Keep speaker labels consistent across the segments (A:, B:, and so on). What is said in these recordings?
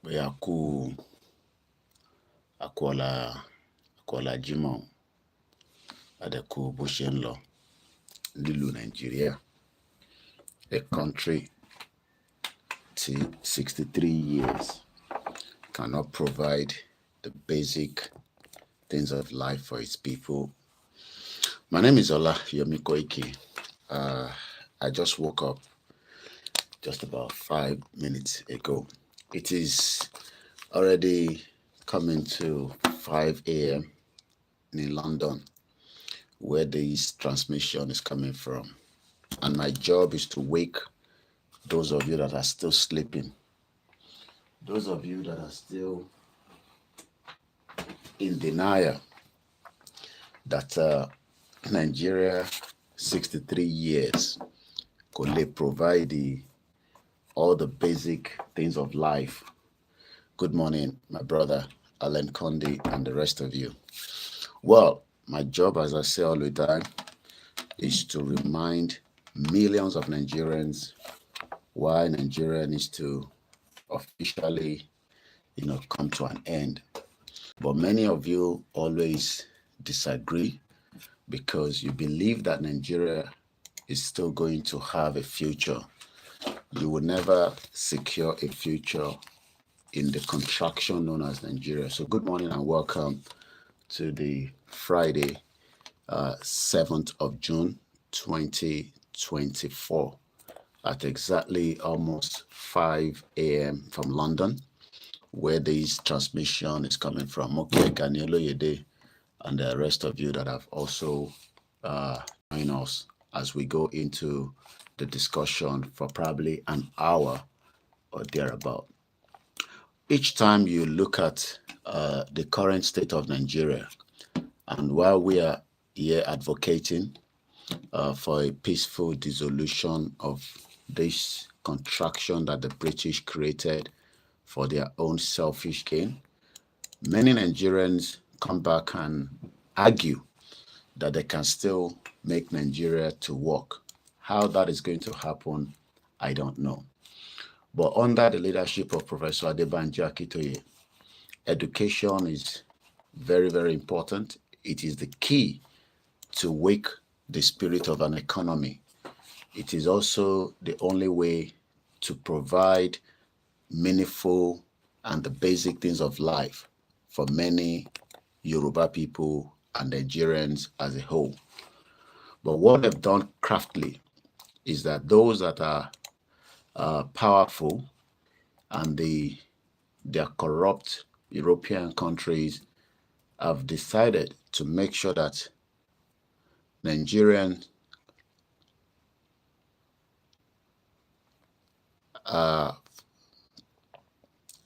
A: pé a kú ọ̀la Jímọ̀ àdẹ̀kù bó ṣe ń lọ nílùú Nàìjíríà, a country tí 63 years cannot provide the basic things of life for its people. My name is OLAYOMI KOIKI. I just woke up just about 5 minutes ago. It is already coming to 5 a.m. in London, where this transmission is coming from. And my job is to wake those of you that are still sleeping, those of you that are still in denial that Nigeria 63 years could provide all the basic things of life. Good morning, my brother Alan Condi and the rest of you. Well, my job, as I say all the time, is to remind millions of Nigerians why Nigeria needs to officially, come to an end. But many of you always disagree because you believe that Nigeria is still going to have a future. You will never secure a future in the contraction known as Nigeria. So good morning and welcome to the Friday, 7th of June, 2024 at exactly almost 5 a.m. from London, where this transmission is coming from. Okay, Ganielo Yede and the rest of you that have also joined us as we go into the discussion for probably an hour or thereabout. Each time you look at the current state of Nigeria, and while we are here advocating for a peaceful dissolution of this contraction that the British created for their own selfish gain, many Nigerians come back and argue that they can still make Nigeria to work. How that is going to happen, I don't know. But under the leadership of Professor Adebanji Akitoye, education is very, very important. It is the key to wake the spirit of an economy. It is also the only way to provide meaningful and the basic things of life for many Yoruba people and Nigerians as a whole. But what they've done craftily is that those that are powerful and their corrupt European countries have decided to make sure that Nigerians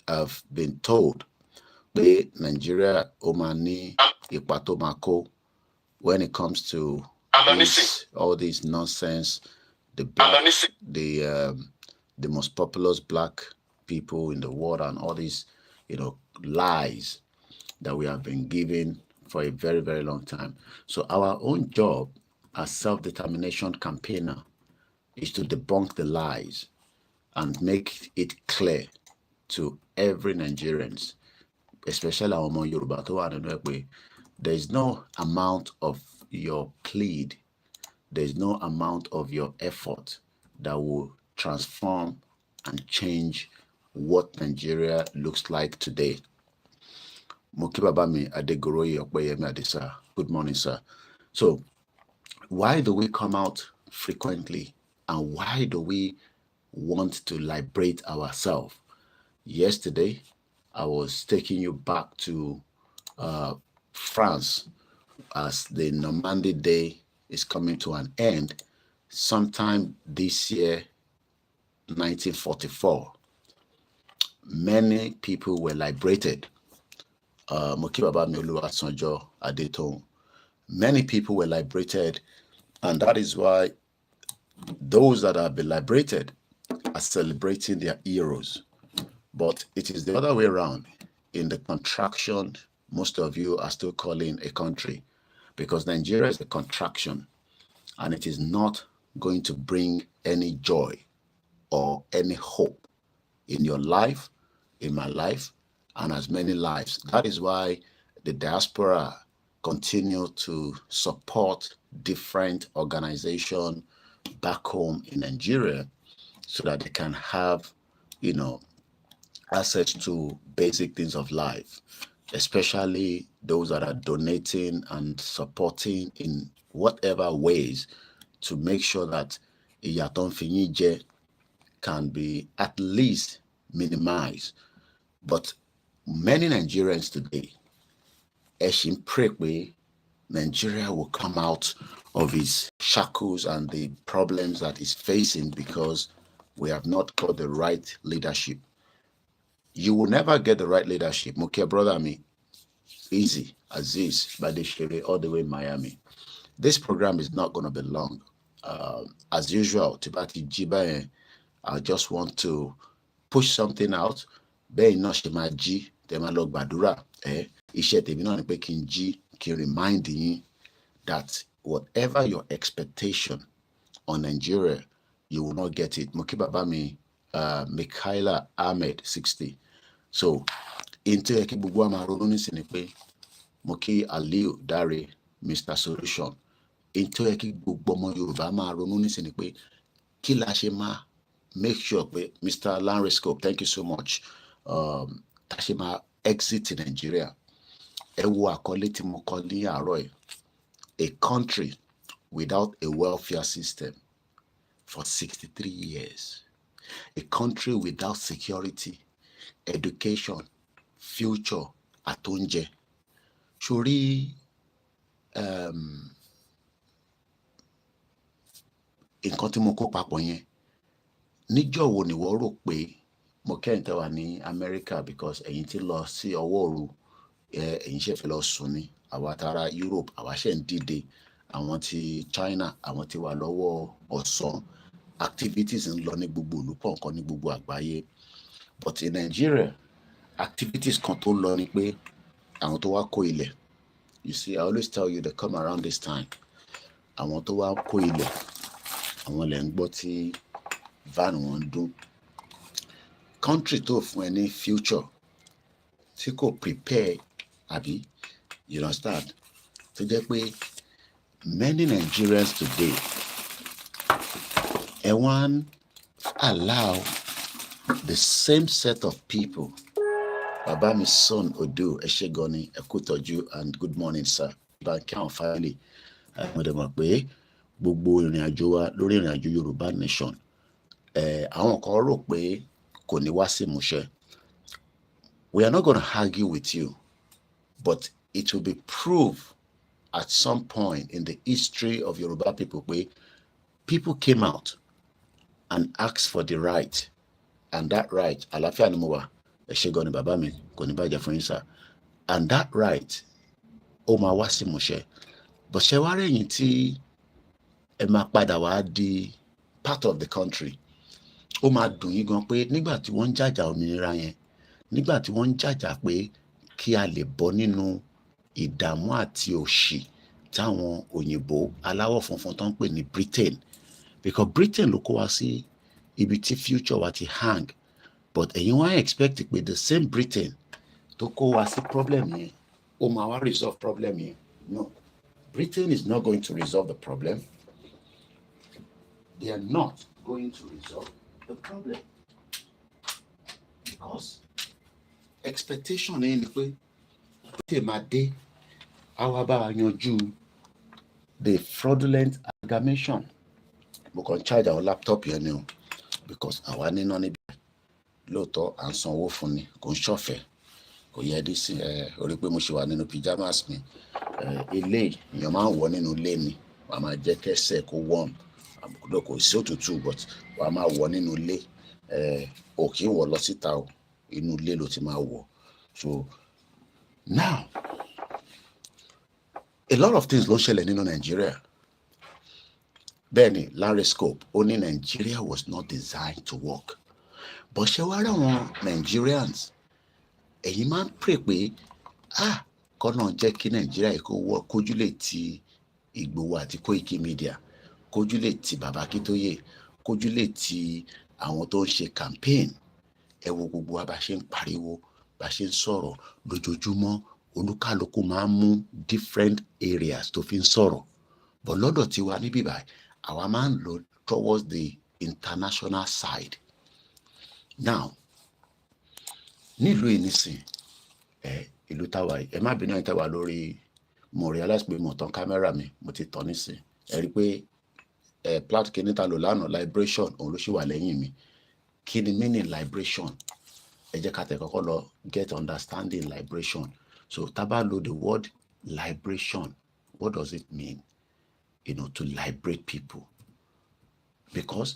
A: have been told that Nigeria omani ipatomako when it comes to all these nonsense, the most populous black people in the world, and all these, lies that we have been given for a very, very long time. So our own job as self-determination campaigner is to debunk the lies and make it clear to every Nigerians, especially our Yoruba, there is no amount of your plead, there is no amount of your effort that will transform and change what Nigeria looks like today. Good morning, sir. So why do we come out frequently, and why do we want to liberate ourselves? Yesterday, I was taking you back to France as the Normandy Day is coming to an end sometime this year, 1944. Many people were liberated. Many people were liberated, and that is why those that have been liberated are celebrating their heroes. But it is the other way around. In the contraction, most of you are still calling a country, because Nigeria is a contraction, and it is not going to bring any joy or any hope in your life in my life and as many lives. That is why the diaspora continue to support different organizations back home in Nigeria so that they can have, access to basic things of life, especially those that are donating and supporting in whatever ways to make sure that ìyàtọ̀ ń fi yín jẹ can be at least minimized. But many Nigerians today, ẹ ṣì ń pray pé Nigeria will come out of its shackles and the problems that it's facing because we have not got the right leadership. You will never get the right leadership. Mukia brother me, easy, Aziz, Badeshere, all the way in Miami. This program is not going to be long. As usual, Tibati Jiba, I just want to push something out. Bẹ́ẹ̀ náà ṣe máa jí, tẹ́ máa lọ gbàdúrà. Iṣẹ́ tèmi náà ni pé kí n jí, kí n remind yín that whatever your expectation on Nigeria, you will not get it. Muki baba mi, Michaela Ahmed, 60. So, into ẹ kí gbogbo àmà ronú nísìnyí pé Muki Aliu Dare, Mr. Solution. Into ẹ kí gbogbo ọmọ Yorùbá máa ronú nísìnyí pé kí la ṣe máa make sure pé Mr. Lanrescope, thank you so much. Ta ṣe máa exit Nigeria. Ẹ wo àkọlé tí mo kọ ní àárọ̀ ẹ̀. A country without a welfare system for 63 years. A country without security, education, future, àtóúnjẹ. Sórí nǹkan tí mo kó papọ̀ yẹn, níjọ́ wo ni wọ́n rò pé mo kẹ́yìn tẹ́ wà ní America because ẹ̀yin ti lọ sí ọwọ́ òru, ẹ̀yin ṣe fẹ́ lọ sùn ní àwa tara Europe, àwa ṣe ń dìde, àwọn ti China, àwọn ti wà lọ́wọ́ ọ̀sán, activities ń lọ ní gbogbo olùpọ̀ nǹkan ní gbogbo àgbáyé. But in Nigeria, activities kan tó lọ ni pé àwọn tó wá kó ilẹ̀. You see, I always tell you they come around this time. Àwọn tó wá kó ilẹ̀, àwọn lẹ̀ ń gbọ́ tí van wọn dún. Country tó fún ẹ ní future, tí kò prepare, àbí, you understand? Tó jẹ́ pé many Nigerians today, ẹ wá ń allow the same set of people. Baba mi son Odo, ẹ ṣé gan ni, ẹ kú tọ́jú and good morning sir. Bank àwọn family. Mo dẹ̀ mọ̀ pé gbogbo ìrìn àjò wa lórí ìrìn àjò Yorùbá nation, àwọn kan rò pé kò ní wá sí ìmúṣẹ. We are not going to argue with you, but it will be proved at some point in the history of Yoruba people where people came out and asked for the right, and that right, àlàáfíà ni mo wà, ẹ ṣé gan ni bàbá mi, kò ní bàjẹ́ fún yín sir, and that right, ó máa wá sí ìmúṣẹ. But ṣé wá rẹ̀yìn tí ẹ máa padà wá di part of the country, ó máa dùn yín gan pé nígbà tí wọ́n ń jàjà òmìnira yẹn, nígbà tí wọ́n ń jàjà pé kí a lè bọ́ nínú ìdààmú àti òṣì táwọn òyìnbó aláwọ̀ funfun tó ń pè ní Britain, because Britain ló kó wa sí ibi tí future wa ti hang. But ẹ̀yin wá expect pé the same Britain tó kó wa sí problem yẹn, ó máa wá resolve problem yẹn. No, Britain is not going to resolve the problem. They are not going to resolve the problem because expectation ni pé Britain máa dé, àwa bá wa yanjú the fraudulent amalgamation. Mo kàn charge our laptop yẹn ni o because àwa níná níbi lóòótọ́ à ń san owó fún ni, kò ń ṣọ̀fẹ́, kò yẹ dí sí orí pé mo ṣe wà nínú pyjamas mi. Ilé èèyàn máa ń wọ̀ nínú ilé ni, wàá máa jẹ́ kẹ́sẹ̀ kó warm, kò sí òtútù but wàá máa wọ̀ nínú ilé, ò kí ń wọ̀ lọ síta o, inú ilé ló ti máa wọ̀. So now a lot of things ló ń ṣẹlẹ̀ nínú Nigeria. Bẹ́ẹ̀ni, Lanrescope ó ní Nigeria was not designed to work. But ṣé wá rí àwọn Nigerians, ẹ̀yin máa ń pray pé kọ́nà jẹ́ kí Nigeria yìí kó wọ́, kójú lè ti Ìgbòho àti Koikimedia, kójú lè ti Baba Akintoye, kójú lè ti àwọn tó ń ṣe campaign. ẹ wo gbogbo wa bá ṣe ń pariwo, bá ṣe ń sọ̀rọ̀ lójoojúmọ́, olúkálùkù máa ń mú different areas tó fi ń sọ̀rọ̀. But lọ́dọ̀ tiwa níbí báyìí, àwa máa ń lọ towards the international side. Now, nílùú ìnísìn, ìlú táwa yìí, ẹ má bínú ẹ̀ táwa lórí, mo realize pé mo tan kámẹ́rà mi, mo ti tàn nísìn. Ẹ rí pé plat kìíní ta lò lánàá, liberation, òun ló ṣì wà lẹ́yìn mi. Kí ni meaning liberation? Ẹ jẹ́ ká tẹ̀ kọ́kọ́ lọ get understanding liberation. So tá bá lo the word liberation, what does it mean? You know, to liberate people. Because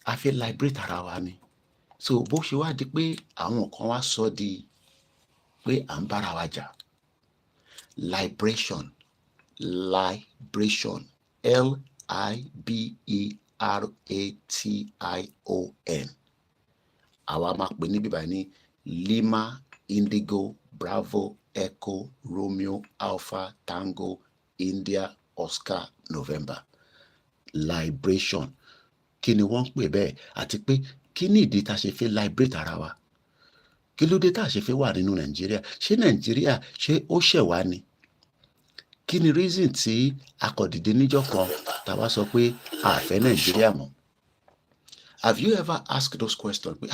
A: a fẹ́ liberate ara wa ni. So bó ṣe wá di pé àwọn kan wá sọ di pé à ń bára wa jà. Liberation, Liberation. Àwa máa pè ní bíbá ní Lima, Indigo, Bravo, Echo, Romeo, Alpha, Tango, India, Oscar, November. Liberation. Kí ni wọ́n ń pè bẹ́ẹ̀? Àti pé kí ni ìdí tá a ṣe fẹ́ liberate ara wa? Kí ló dé tá a ṣe fẹ́ wà nínú Nàìjíríà? Ṣé Nàìjíríà ṣé ó ṣẹ̀ wá ni? Kí ni reason tí a kò dìde níjọ́ kan tá a wá sọ pé a fẹ́ Nàìjíríà mọ́? Have you ever asked those questions? Pé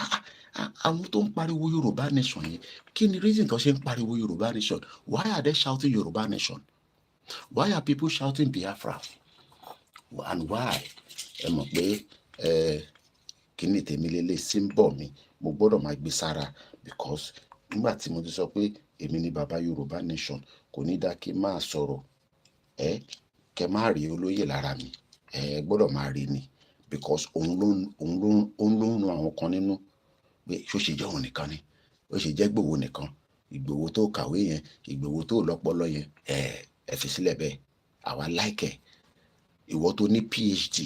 A: àwọn tó ń pariwo Yorùbá nation yìí, kí ni reason tó ṣe ń pariwo Yorùbá nation? Why are they shouting Yorùbá nation? Why are people shouting Biafra? And why? Ẹ mọ̀ pé kí ni tèmi lélẹ̀ symbol mi, mo gbọ́dọ̀ máa gbé sára, because nígbà tí mo ti sọ pé èmi ni bàbá Yorùbá nation, kò ní dá kí n máa sọ̀rọ̀ kẹ má rí olóyè lára mi, gbọ́dọ̀ máa rí ni, because òun ló ń nu àwọn kan nínú pé ṣó ṣe jẹ́ òun nìkan ni, ó ṣe jẹ́ Ìgbòho nìkan, Ìgbòho tó kàwé yẹn, Ìgbòho tó lọ́pọlọ yẹn, ẹ fi sílẹ̀ bẹ́ẹ̀, àwa láìkẹ̀. Ìwọ tó ní PhD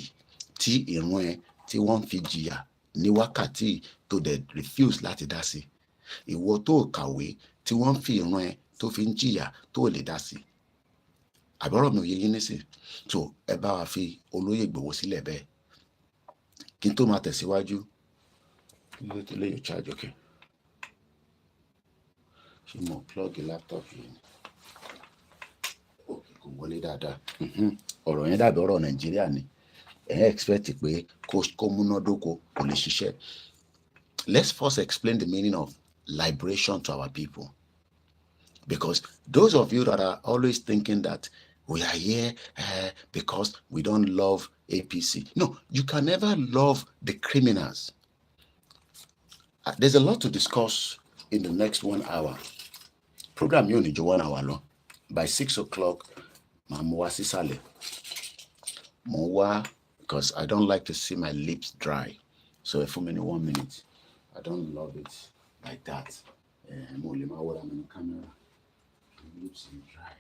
A: tí ìrun ẹ tí wọ́n fi jìyà ní wákàtí tó dẹ̀ refuse láti dá sí, ìwọ tó kàwé tí wọ́n fi ìrun ẹ tó fi ń jìyà tó lè dá sí. Àbọ̀rọ̀ mi ò yé yín nísìn. So ẹ bá wa fi olóyè Ìgbòho sílẹ̀ bẹ́ẹ̀. Kí n tó máa tẹ̀síwájú, lè yóò charge, okay? Ṣé mo plug laptop yìí ni? Okay, kò wọlé dáadáa. Ọ̀rọ̀ yẹn dàbí ọ̀rọ̀ Nàìjíríà ni. Expect pé kó múnádóko kò lè ṣiṣẹ́. Let's first explain the meaning of liberation to our people. Because those of you that are always thinking that we are here because we don't love APC. No, you can never love the criminals. There's a lot to discuss in the next 1 hour. Program you need 1 hour long. By 6 o'clock, Mamuwa Sisale. Mowa, because I don't like to see my lips dry. So for me 1 minute, I don't love it like that. I'm in the camera. My lips are dry.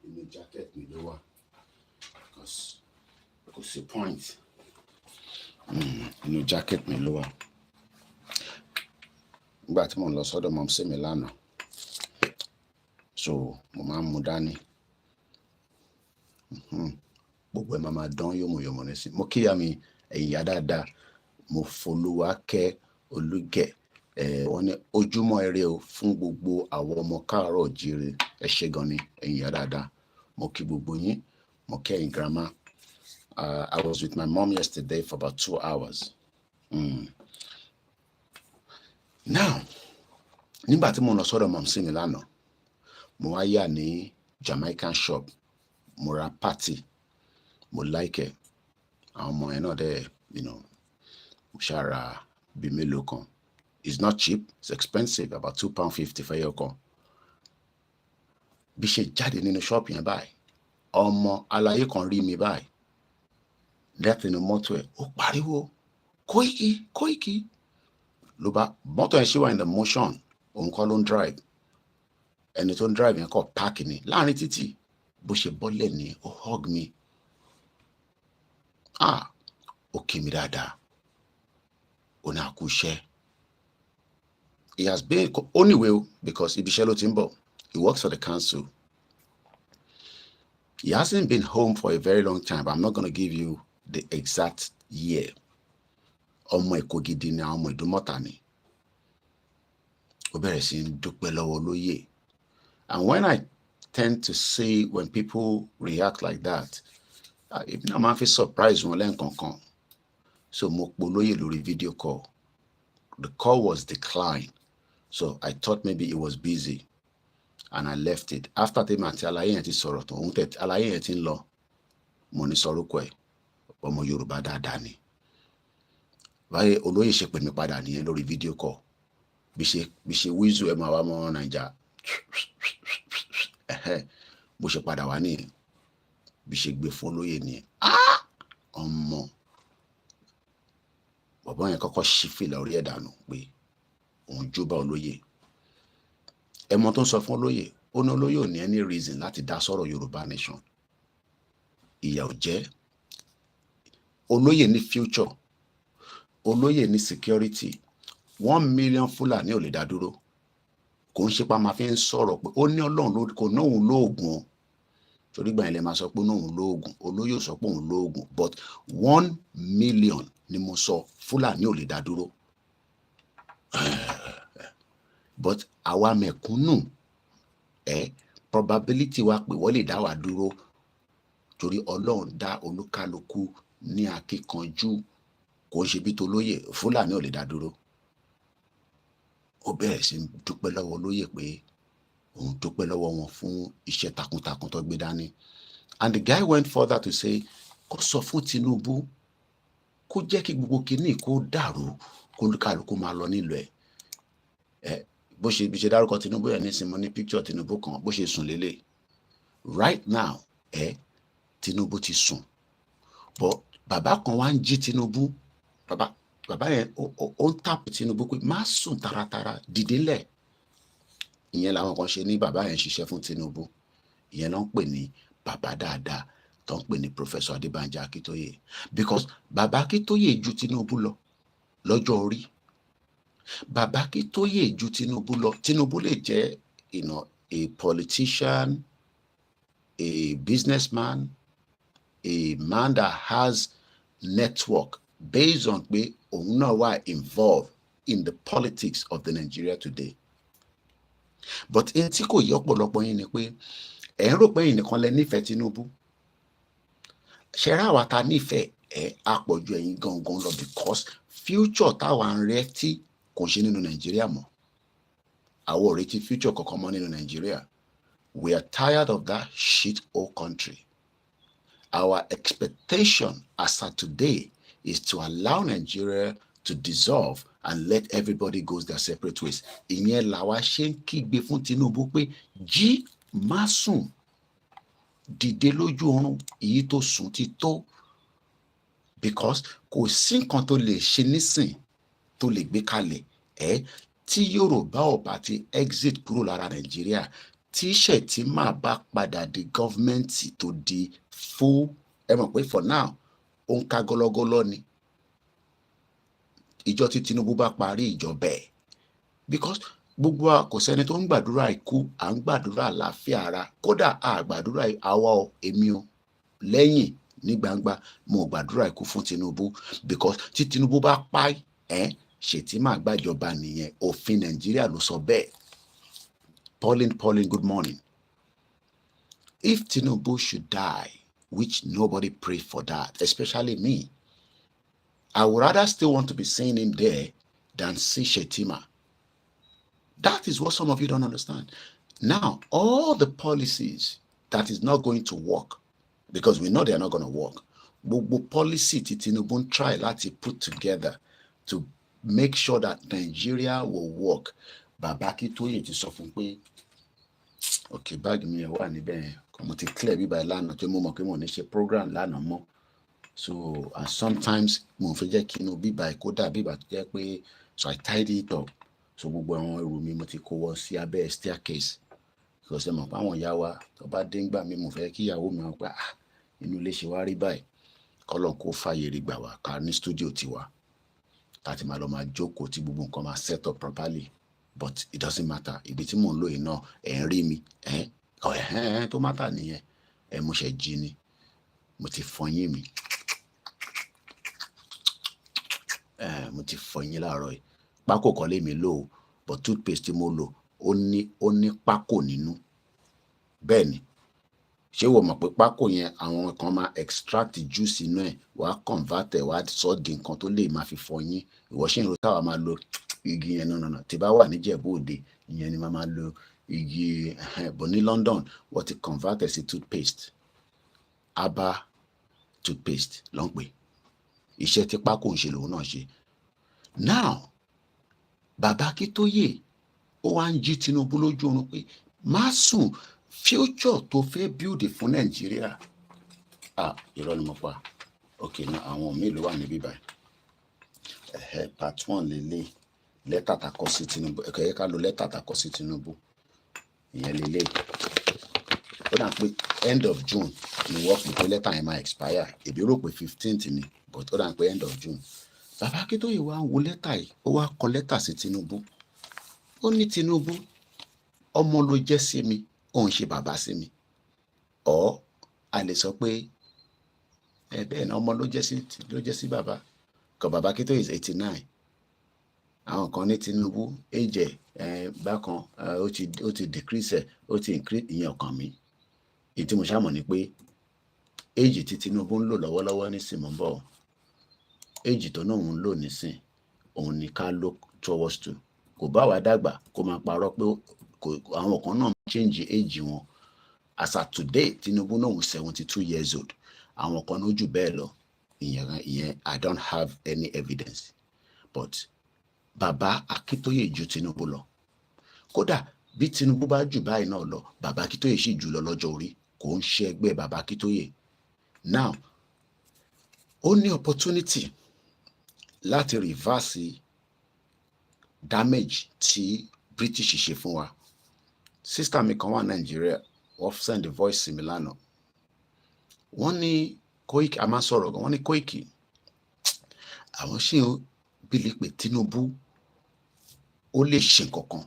A: In the jacket, me lower. Because the point. In the jacket, me lower. But mo lọ sọ́dọ̀ mom sí mi lánàá. So mo máa ń mu dání. Gbogbo ẹ̀ máa dán yòmùyòmù nísìn. Mo kíyà mi ẹ̀yin ìyá dáadáa. Mo folúwa kẹ́ olúgẹ̀. Wọ́n ní ojúmọ́ ire o fún gbogbo àwọn ọmọ káàárọ̀ jíire. Ẹ ṣé gan ni ẹ̀yin ìyá dáadáa. Mo kí gbogbo yín. Mo kí ẹ̀yin grandma. I was with my mom yesterday for about 2 hours. Now, nígbà tí mo lọ sọ́dọ̀ mom sí mi lánàá, mo wá yà ní Jamaican shop, mo ra patty, mo like it. Àwọn ọmọ yẹn náà dẹ̀, mo ṣàrà bí mélòó kan. It's not cheap, it's expensive, about £2.50 for your kan. Bí ṣe jáde nínú shop yẹn báyìí, ọmọ aláyé kan rí mi báyìí. Láti inú mọ́tò ẹ̀, ó pariwo, Koiki, Koiki. Ló bá mọ́tò ẹ̀ ṣì wà in the motion, òun kọ́ ló ń drive. Ẹni tó ń drive yẹn kọ́ park ni láàrin títì. Bó ṣe bọ́lẹ̀ ni ó hug mi. Ó kí mi dáadáa. Ó ní àkú iṣẹ́. He has been anyway because ibi iṣẹ́ ló ti ń bọ̀. He works for the council. He hasn't been home for a very long time, but I'm not going to give you the exact year. Ọmọ Èkó gidi ni àwọn ọmọ Ìdúmọ̀tà ni. Ó bẹ̀rẹ̀ sí ń dúpẹ́ lọ́wọ́ olóyè. And when I tend to see when people react like that, èmi náà máa fi surprise wọn lẹ́ǹkankan. So mo pe olóyè lórí video call. The call was declined. So I thought maybe it was busy. And I left it. After the àti àlàyé yẹn ti sọ̀rọ̀ tó ń tẹ̀ àlàyé yẹn ti ń lọ, mo ní sọ̀rọ̀kọ ẹ̀ ọmọ Yorùbá dáadáa ni. Báyìí olóyè ṣe pè mí padà nìyẹn lórí video call. Bí ṣe wíṣù ẹ̀ máa wá mọ́ Naija. Bó ṣe padà wá nìyẹn. Bí ṣe gbé fún olóyè nìyẹn. Ọmọ bàbá yẹn kọ́kọ́ ṣí fìlà orí ẹ̀ dànù pé òun júbà olóyè. Ẹmọ tó ń sọ fún olóyè, ó ní olóyè ò ní any reason láti dá sọ̀rọ̀ Yorùbá nation. Ìyà ò jẹ́. Olóyè ní future. Olóyè ní security. 1 million Fúlàní ò lè dá dúró. Kò ń ṣe pa máa fi ń sọ̀rọ̀ pé ó ní Ọlọ́run kò ní òun lóògùn. Torí gbà yẹn lè máa sọ pé òun lóògùn. Olóyè ò sọ pé òun lóògùn. But 1 million ni mo sọ Fúlàní ò lè dá dúró. But àwa mẹ̀kúnnù, probability wa pé wọ́n lè dá wa dúró torí Ọlọ́run dá olúkálukú ní akíkanjú. Kò ń ṣe bí tolóyè, Fúlàní ò lè dá dúró. Ó bẹ̀rẹ̀ sí ń dúpẹ́ lọ́wọ́ olóyè pé òun dúpẹ́ lọ́wọ́ wọn fún iṣẹ́ takuntakun tó gbé dání. And the guy went further to say, kó sọ fún Tinubu kó jẹ́ kí gbogbo kìíní kó dàrú kó olúkálukú máa lọ nílùú ẹ̀. Bó ṣe bí ṣe dárúkọ Tinubu yẹn nísìnyí, mo ní picture Tinubu kan bó ṣe sùn lélẹ̀. Right now, Tinubu ti sùn. But bàbá kan wá ń jí Tinubu. Bàbá yẹn ó ń tàpù Tinubu pé má sùn taratara, dìde lẹ̀. Ìyẹn làwọn kan ṣe ní bàbá yẹn ṣiṣẹ́ fún Tinubu. Ìyẹn ló ń pè ní bàbá dáadáa tó ń pè ní Professor Adébánjí Akíntóyè. Because bàbá Akíntóyè ju Tinubu lọ lọ́jọ́ orí. Bàbá Akíntóyè ju Tinubu lọ. Tinubu lè jẹ́ a politician, a businessman, a man that has network based on pé òun náà wà involved in the politics of the Nigeria today. But ẹni tí kò yẹ ọ̀pọ̀lọpọ̀ yín ni pé ẹ̀ ń rò pé ẹ̀yin nìkan lẹ nífẹ̀ẹ́ Tinubu. Ṣẹ̀rá àwa ta nífẹ̀ẹ́ àpọ̀jù ẹ̀yin gangan lọ because future táwa ń retí kò ṣe nínú Nàìjíríà mọ́. Àwọn ò retí future kankan mọ́ nínú Nàìjíríà. We are tired of that shit old country. Our expectation as of today is to allow Nigeria to dissolve and let everybody go their separate ways. Ìyẹn làwa ṣe ń kígbe fún Tinubu pé jí má sùn, dìde lójú oorun, èyí tó sùn ti tó. Because kò sí nǹkan tó lè ṣe nísìn tó lè gbé kalẹ̀ tí Yorùbá ò bá ti exit kúrò lára Nàìjíríà, tí Shettima bá padà di gọ́fmẹ̀ntì tó di full, mọ̀ pé for now ó ń ká gọ́lọ́gọ́lọ́ ni. Ìjọ tí Tinubu bá parí ìjọba ẹ̀. Because gbogbo kò sẹ́ni tó ń gbàdúrà ikú, à ń gbàdúrà àlàáfíà ara. Kódà a gbàdúrà àwa èmi o lẹ́yìn ní gbangba mo gbàdúrà ikú fún Tinubu. Because tí Tinubu bá pa Shettima gbàjọba nìyẹn. Òfin Nàìjíríà ló sọ bẹ́ẹ̀. Pauline, good morning. If Tinubu should die, which nobody prayed for that, especially me, I would rather still want to be seeing him there than see Shettima. That is what some of you don't understand. Now, all the policies that is not going to work, because we know they are not going to work, gbogbo policy tí Tinubu try láti put together to make sure that Nigeria will work. Bàbá Akíntóyè ti sọ fún pé, okay, báàgì mi wà níbẹ̀, mo ti clear bíbá lánàá tó mo mọ̀ pé mo ní ṣe program lánàá mọ́. So, and sometimes mo fẹ́ jẹ́ kí inú bíbá kó dà bíbá tó jẹ́ pé, so I tidy it up. So gbogbo àwọn ẹrù mi mo ti kó wọ sí abẹ́ staircase. Because ẹ mọ̀ pé àwọn ìyá wa tó bá dé ńgbà mi mo fẹ́ kí ìyàwó mi wọ́n pé inú ilé ṣe wá rí báyìí. Kọ́lọ́n kó fàyè rí gbà wá ká ní studio tiwa. Láti máa lọ máa jókòó tí gbogbo nǹkan máa set up properly. But it doesn't matter. Ibi tí mò ń lò yìí náà ẹ̀ ń rí mi. Tó matter nìyẹn. mo ṣe jí ni mo ti fọyín mi mo ti fọyín láàárọ̀ yìí pákó kan lè mi lò ó but toothpaste tí mo lò ó ní pákó nínú bẹ́ẹ̀ ni ṣé wò mọ̀ pé pákó yẹn àwọn kan máa extract juice inú ẹ̀ wàá convert ẹ̀ wàá sọ di nǹkan tó lè máa fi fọyín ìwọ ṣì ń ro táwa máa lo igi yẹn náà tí bá wà níjẹ̀bú òde ìyẹn ni máa lo igi bọ̀ ní London wọ́n ti convert ẹ̀ sí toothpaste herbal toothpaste ló ń pè iṣẹ́ tí pákó ń ṣe lòun náà ṣe. Now bàbá Akíntóyè ó wá ń jí Tinubu lójú oorun pé má sùn future tó fẹ́ build fún Nàìjíríà irọ́ ni mo pa ok náà àwọn mélòó wà níbí báyìí part 1 lélẹ̀ lẹ́tà tá kọ sí Tinubu ẹ̀kọ́ yẹ ká lo lẹ́tà tá kọ sí Tinubu ìyẹn lélẹ̀ ó dà pé end of June ni wọ́n pè pé lẹ́tà yẹn máa expire èbí rò pé 15th ni but ó dà pé end of June bàbá Akíntóyè wá wo lẹ́tà yìí ó wá kọ lẹ́tà sí Tinubu ó ní Tinubu ọmọ ló jẹ́ sí mi òun ṣe bàbá sí mi ọ̀ a lè sọ pé bẹ́ẹ̀ ni ọmọ ló jẹ́ sí bàbá kọ bàbá Akíntóyè is 89 àwọn kan ní Tinubu age bákan ó ti decrease ó ti increase ìyẹn ọkàn mi èyí tí mo ṣàmọ̀ ni pé age tí Tinubu ń lò lọ́wọ́lọ́wọ́ nísìn mọ́ bọ̀ age tó náà ń lò nísìn òun ni ká look towards to kò bá wa dàgbà kó máa parọ́ pé àwọn kan náà change age wọn as at today Tinubu náà 72 years old àwọn kan ló jù bẹ́ẹ̀ lọ ìyẹn I don't have any evidence but bàbá Akíntóyè ju Tinubu lọ kódà bí Tinubu bá jù báyìí náà lọ bàbá Akíntóyè sì jù lọ lọ́jọ́ orí kò ń ṣe ẹgbẹ́ bàbá Akíntóyè now ó ní opportunity láti reverse damage tí British ṣe fún wa sister mi kan wà Nàìjíríà wọ́n send the voice sí mi lánàá wọ́n ní Koiki a máa sọ̀rọ̀ gan wọ́n ní Koiki àwọn ṣì ń bìlí pé Tinubu ó lè ṣe nǹkankan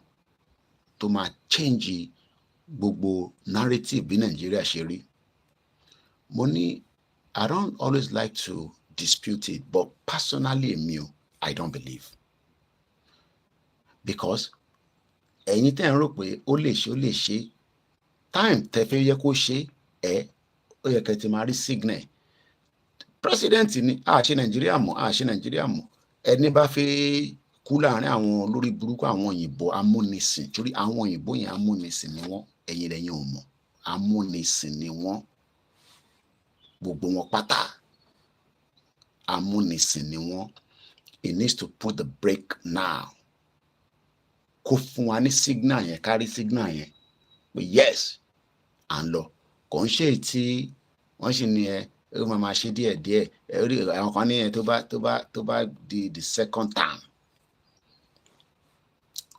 A: tó máa change gbogbo narrative bí Nàìjíríà ṣe rí mo ní I don't always like to dispute it but personally I don't believe because ẹ̀yin tẹ́ ń rò pé ó lè ṣe time tẹ́ fẹ́ yẹ kó ṣe ó yẹ kẹ́ ti máa rí signal president ni ṣe Nàìjíríà mọ̀ ẹni bá fẹ́ kú láàrin àwọn olórí burúkú àwọn òyìnbó amúnisìn torí àwọn òyìnbó yẹn amúnisìn ni wọ́n ẹ̀yin lẹ́yìn ò mọ̀ amúnisìn ni wọ́n gbogbo wọn pátá amúnisìn ni wọ́n it needs to put the brake now kó fún wa ní signal yẹn kárí signal yẹn pé yes à ń lọ kò ń ṣe tí wọ́n sì ní ó máa ṣe díẹ̀díẹ̀ àwọn kan ní tó bá di the second term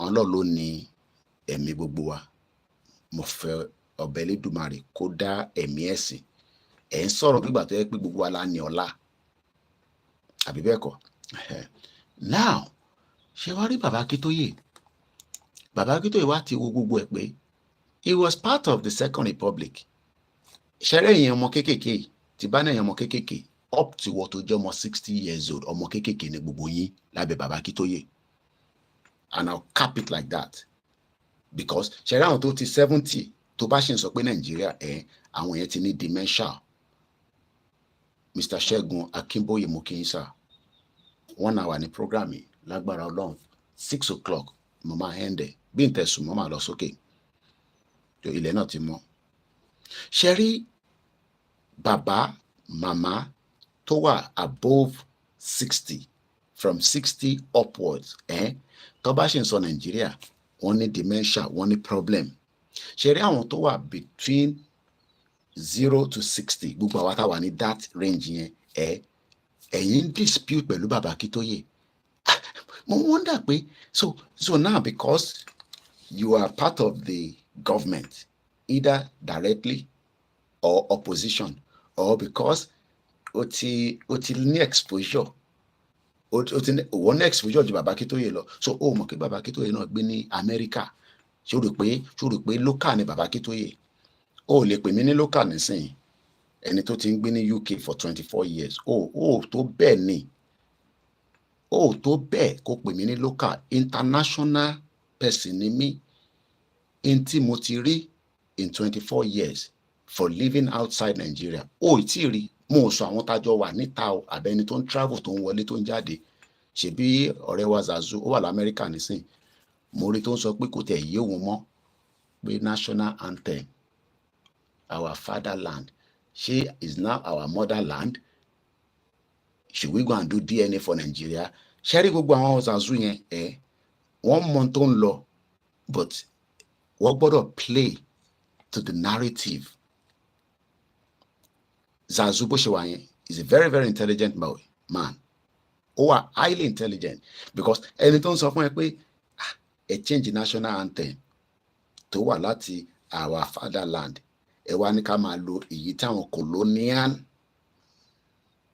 A: ọlọ́ ló ní ẹ̀mí gbogbo wa mo fẹ́ ọbẹ̀ Elédùmarè kó dá ẹ̀mí ẹ̀sìn ń sọ̀rọ̀ nígbà tó yẹ pé gbogbo wa la ní ọlá àbí bẹ́ẹ̀ kọ́ now ṣé wàá rí bàbá Akíntóyè wá ti wo gbogbo ẹ̀ pé he was part of the Second Republic ṣẹ́rẹ́ èèyàn ọmọ kéékèèké tí bá náà èèyàn ọmọ kéékèèké up to wọ́n tó jẹ́ ọmọ 60 years old ọmọ kéékèèké ní gbogbo yín lábẹ́ bàbá Akíntóyè and I'll cap it like that because ṣẹ́rẹ́ àwọn tó ti 70 tó bá ṣe ń sọ pé Nàìjíríà àwọn yẹn ti ní dementia Mr. Ṣẹ́gun Akínbóyè Mokínsà 1 hour ní program yìí lágbára Ọlọ́run 6 o'clock mo máa hẹ́ndẹ̀ bí n tẹ̀sùn mo máa lọ sókè ilẹ̀ náà ti mọ́ ṣe rí bàbá màmá tó wà above 60 from 60 upwards tó bá ṣe ń sọ Nàìjíríà wọ́n ní dementia wọ́n ní problem ṣe rí àwọn tó wà between 0 to 60 gbogbo àwa tá wà ní that range yẹn ẹ̀yin dispute pẹ̀lú bàbá Akíntóyè mo wonder pé so now because you are part of the government either directly or opposition or because o ti ní exposure wọ́n ní exposure ju bàbá Akíntóyè lọ so ó mọ̀ kí bàbá Akíntóyè náà gbé ní Amẹ́ríkà ṣó rò pé local ni bàbá Akíntóyè ó lè pè mí ní local nísìnyí, ẹni tó ti ń gbé ní UK for 24 years, ó tó bẹ́ẹ̀ ni, ó tó bẹ́ẹ̀ kó pè mí ní local. International person ni mí, in tí mo ti rí in 24 years for living outside Nigeria, ó tí rí. Mo sọ àwọn tájọ wà níta o, àbẹ́ni tó ń travel, tó ń wọlé, tó ń jáde. Ṣebí ọ̀rẹ́ wa Zazu ó wà l'Amẹ́ríkà nísìn, mo rí tó ń sọ pé kò tẹ̀ yé òun mọ́ pé national anthem, our fatherland, ṣé is now our motherland? Should we go and do DNA for Nigeria? Ṣé rí gbogbo àwọn Zazu yẹn wọ́n mọ tó ń lọ, but wọ́n gbọ́dọ̀ play to the narrative. Zazu bó ṣe wà yẹn is a very very intelligent man. Ó wà highly intelligent, because ẹni tó ń sọ fún ẹ pé ẹ change national anthem tó wà láti our fatherland, ẹ wá ní ká máa lo èyí táwọn colonial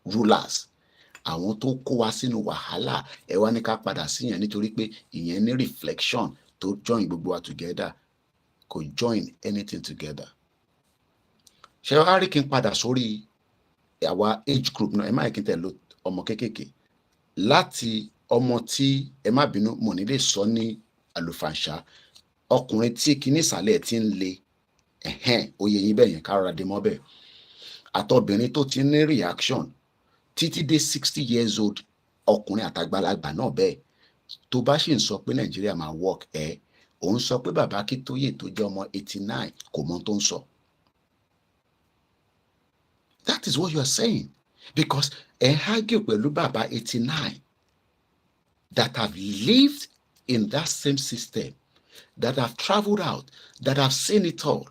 A: rulers, àwọn tó kó wa sínú wàhálà, ẹ wá ní ká padà sí yẹn nítorí pé ìyẹn ní reflection tó join gbogbo wa together. Kò join anything together. Ṣé wàá rí kí n padà sórí àwa age group náà? Ẹ má kí n tẹ̀ lo ọmọ kéékèèké, láti ọmọ tí, ẹ má bínú, mo ní lè sọ ní àlùfàǹṣá, ọkùnrin tí kíní ìsàlẹ̀ ti ń le, oyè yín bẹ́ẹ̀ yẹn, ká rọra dé mọ́ bẹ́ẹ̀, àtọbìnrin tó ti ní reaction títí dé 60 years old, ọkùnrin àtàgbàlagbà náà bẹ́ẹ̀. Tó bá sì ń sọ pé Nàìjíríà máa work, òun sọ pé bàbá Akíntóyè tó jẹ́ ọmọ 89 kò mọ tó ń sọ. That is what you are saying, because argue pẹ̀lú bàbá 89 that have lived in that same system, that have traveled out, that have seen it all,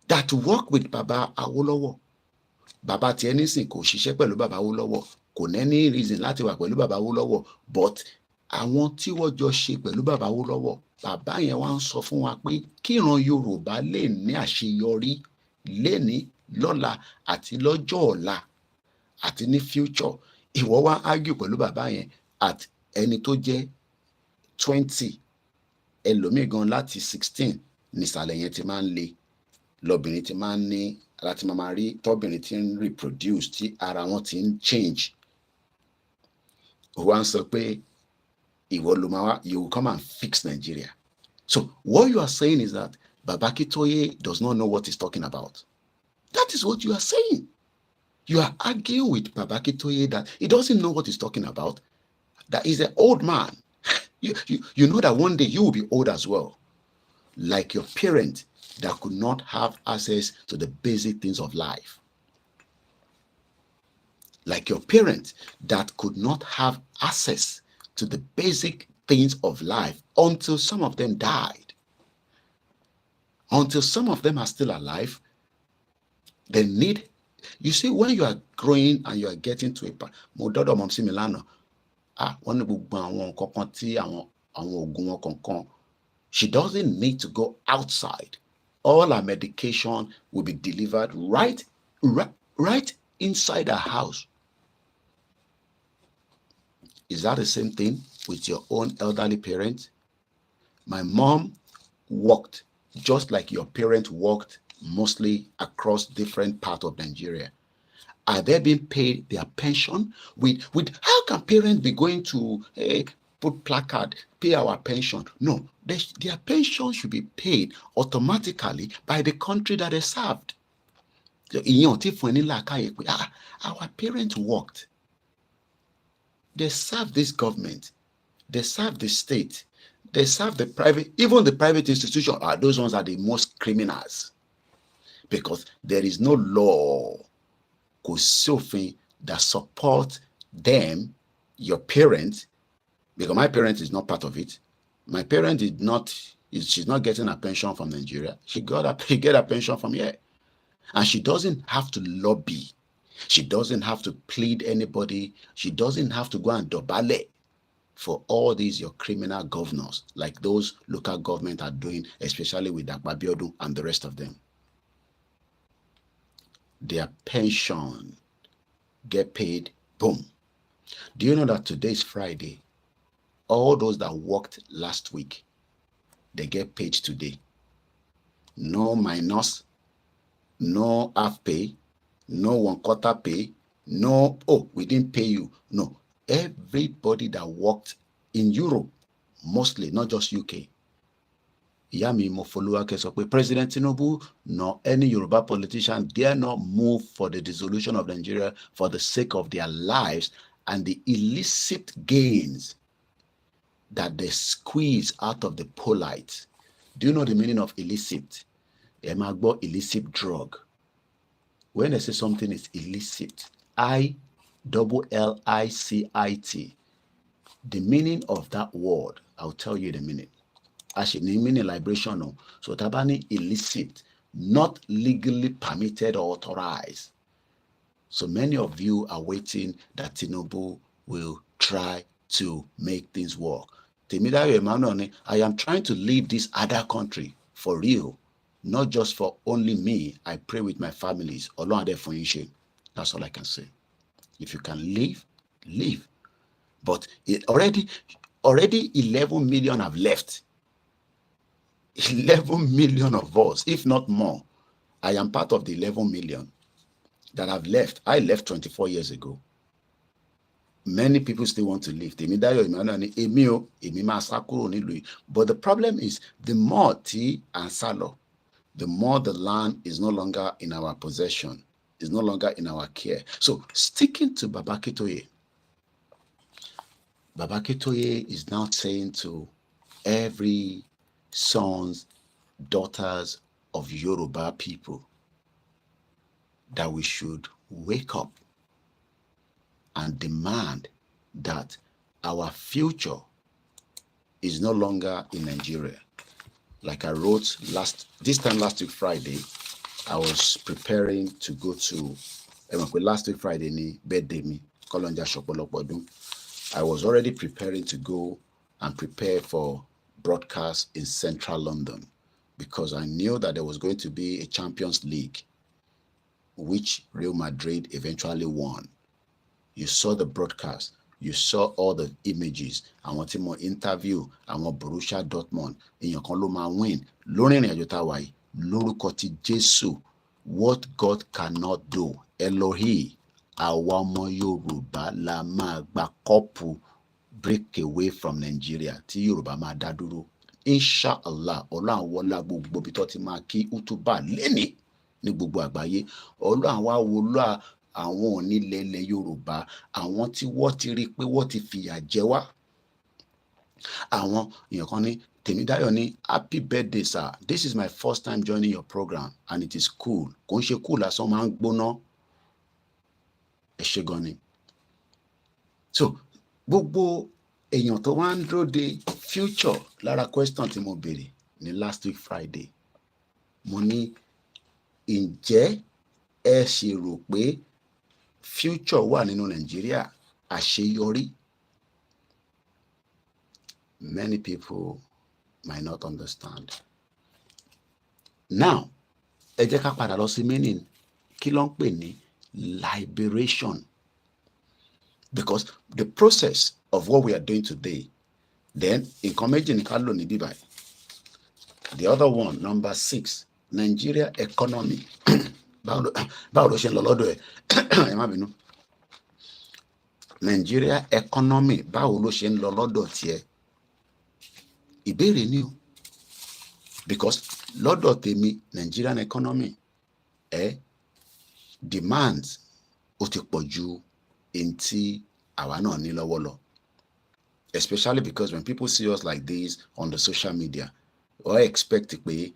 A: that work with Baba Awolowo. Bàbá tí ẹni sìn kò ṣiṣẹ́ pẹ̀lú Bàbá Awolowo, kò ní any reason láti wà pẹ̀lú Bàbá Awolowo, but àwọn tí wọ́n jọ ṣe pẹ̀lú Bàbá Awolowo, bàbá yẹn wá ń sọ fún wa pé kíran Yorùbá lè ní àṣeyọrí lénìí, lọ́la àti lọ́jọ́ ọ̀la àti ní future. Ìwọ wá argue pẹ̀lú bàbá yẹn at ẹni tó jẹ́ 20, ẹlòmíì gan láti 16 nìsàlẹ̀ yẹn ti máa ń le, lọ́bìnrin ti máa ń ní, láti máa rí tọ́bìnrin ti ń reproduce, tí ara wọn ti ń change. Ó wá ń sọ pé ìwọ ló máa wá, you will come and fix Nigeria. So what you are saying is that Baba Akintoye does not know what he's talking about. That is what you are saying. You are arguing with Baba Akintoye that he doesn't know what he's talking about, that he's an old man. You know that one day you will be old as well, like your parent that could not have access to the basic things of life. Like your parent that could not have access to the basic things of life until some of them died. Until some of them are still alive, they need, you see, when you are growing and you are getting to a mo dọ́dọ̀ mọ̀ sí Milano, wọ́n ní gbogbo àwọn kankan tí àwọn oògùn wọn kankan, she doesn't need to go outside. All her medication will be delivered right inside her house. Is that the same thing with your own elderly parents? My mom worked just like your parents worked, mostly across different parts of Nigeria. Are they being paid their pension? With how can parents be going to put placard, pay our pension? No, their pension should be paid automatically by the country that they served. Our parents worked. They serve this government. They serve the state. They serve the private, even the private institution. Those ones are the most criminals, because there is no law that support them, your parents, because my parent is not part of it. My parent did not, she's not getting a pension from Nigeria. She get a pension from here. And she doesn't have to lobby. She doesn't have to plead anybody. She doesn't have to go and dobale for all these your criminal governors, like those local government are doing, especially with Akpabiodu and the rest of them. Their pension get paid, boom. Do you know that today is Friday? All those that worked last week, they get paid today. No minus, no half pay, no 1/4 pay, no, oh, we didn't pay you. No, everybody that worked in Europe, mostly, not just UK. Yami Mofoluwake sọ pé President Tinubu nor any Yoruba politician dare not move for the dissolution of Nigeria for the sake of their lives and the illicit gains that they squeeze out of the polite. Do you know the meaning of illicit? Ẹ máa gbọ́ illicit drug. When they say something is illicit, ILLICIT, the meaning of that word, I'll tell you the meaning. Actually, the meaning liberation. No. So tabani illicit, not legally permitted or authorized. So many of you are waiting that Tinubu will try to make things work. Temidayo Emmanuel, I am trying to leave this other country for real. Not just for only me. I pray with my families. That's all I can say. If you can leave, leave. But it already 11 million have left. 11 million of us, if not more. I am part of the 11 million that have left. I left 24 years ago. Many people still want to leave. But the problem is, the more T and Salo, the more the land is no longer in our possession, is no longer in our care. So sticking to Baba Akintoye is now saying to every sons, daughters of Yoruba people that we should wake up and demand that our future is no longer in Nigeria. Like I wrote last week Friday, I was preparing to go to last week Friday birthday me. I was already preparing to go and prepare for broadcast in central London because I knew that there was going to be a Champions League, which Real Madrid eventually won. You saw the broadcast. You saw all the images. I want more interview. I want Borussia Dortmund. In your Koloma win. Lórí ìrìn àjò tá wà yìí. Lórúkọ ti Jésù. What God cannot do. Elohi. Àwa ọmọ Yorùbá la máa gba kọ́pù break away from Nigeria. Tí Yorùbá máa dá dúró. Inshallah. Ọlọ́run wọlá gbogbo bí tó ti máa kí útúbà lẹ́ni ní gbogbo àgbáyé. Ọlọ́run wá wọlá àwọn onílẹ̀ Yorùbá, àwọn tí wọ́n ti rí pé wọ́n ti fìyà jẹ wá. Àwọn èèyàn kan ní Tèmídáyọ̀ ní happy birthday sir, this is my first time joining your program and it is cool. Kò ń ṣe cool lásán, máa ń gbóná. Ẹ ṣé gan ni. So gbogbo èèyàn tó wá ń dúró de future lára question tí mo béèrè ní last week Friday. Mo ní ǹjẹ́ ẹ ṣe rò pé future wà nínú Nigeria àṣeyọrí? Many people might not understand. Now, ẹ jẹ́ ká padà lọ sí meaning kí ló ń pè ní liberation. Because the process of what we are doing today, then nǹkan méjì ní ká lò ní bíbáyìí. The other one, number 6, Nigeria economy. Báwo ló ṣe ń lọ lọ́dọ̀ ẹ̀? Ẹ má bínú. Nigeria economy, báwo ló ṣe ń lọ lọ́dọ̀ tiẹ̀? Ìbéèrè ni o. Because lọ́dọ̀ tèmi, Nigerian economy, demands ó ti pọ̀ ju in tí àwa náà ní lọ́wọ́ lọ. Especially because when people see us like this on the social media, or expect pé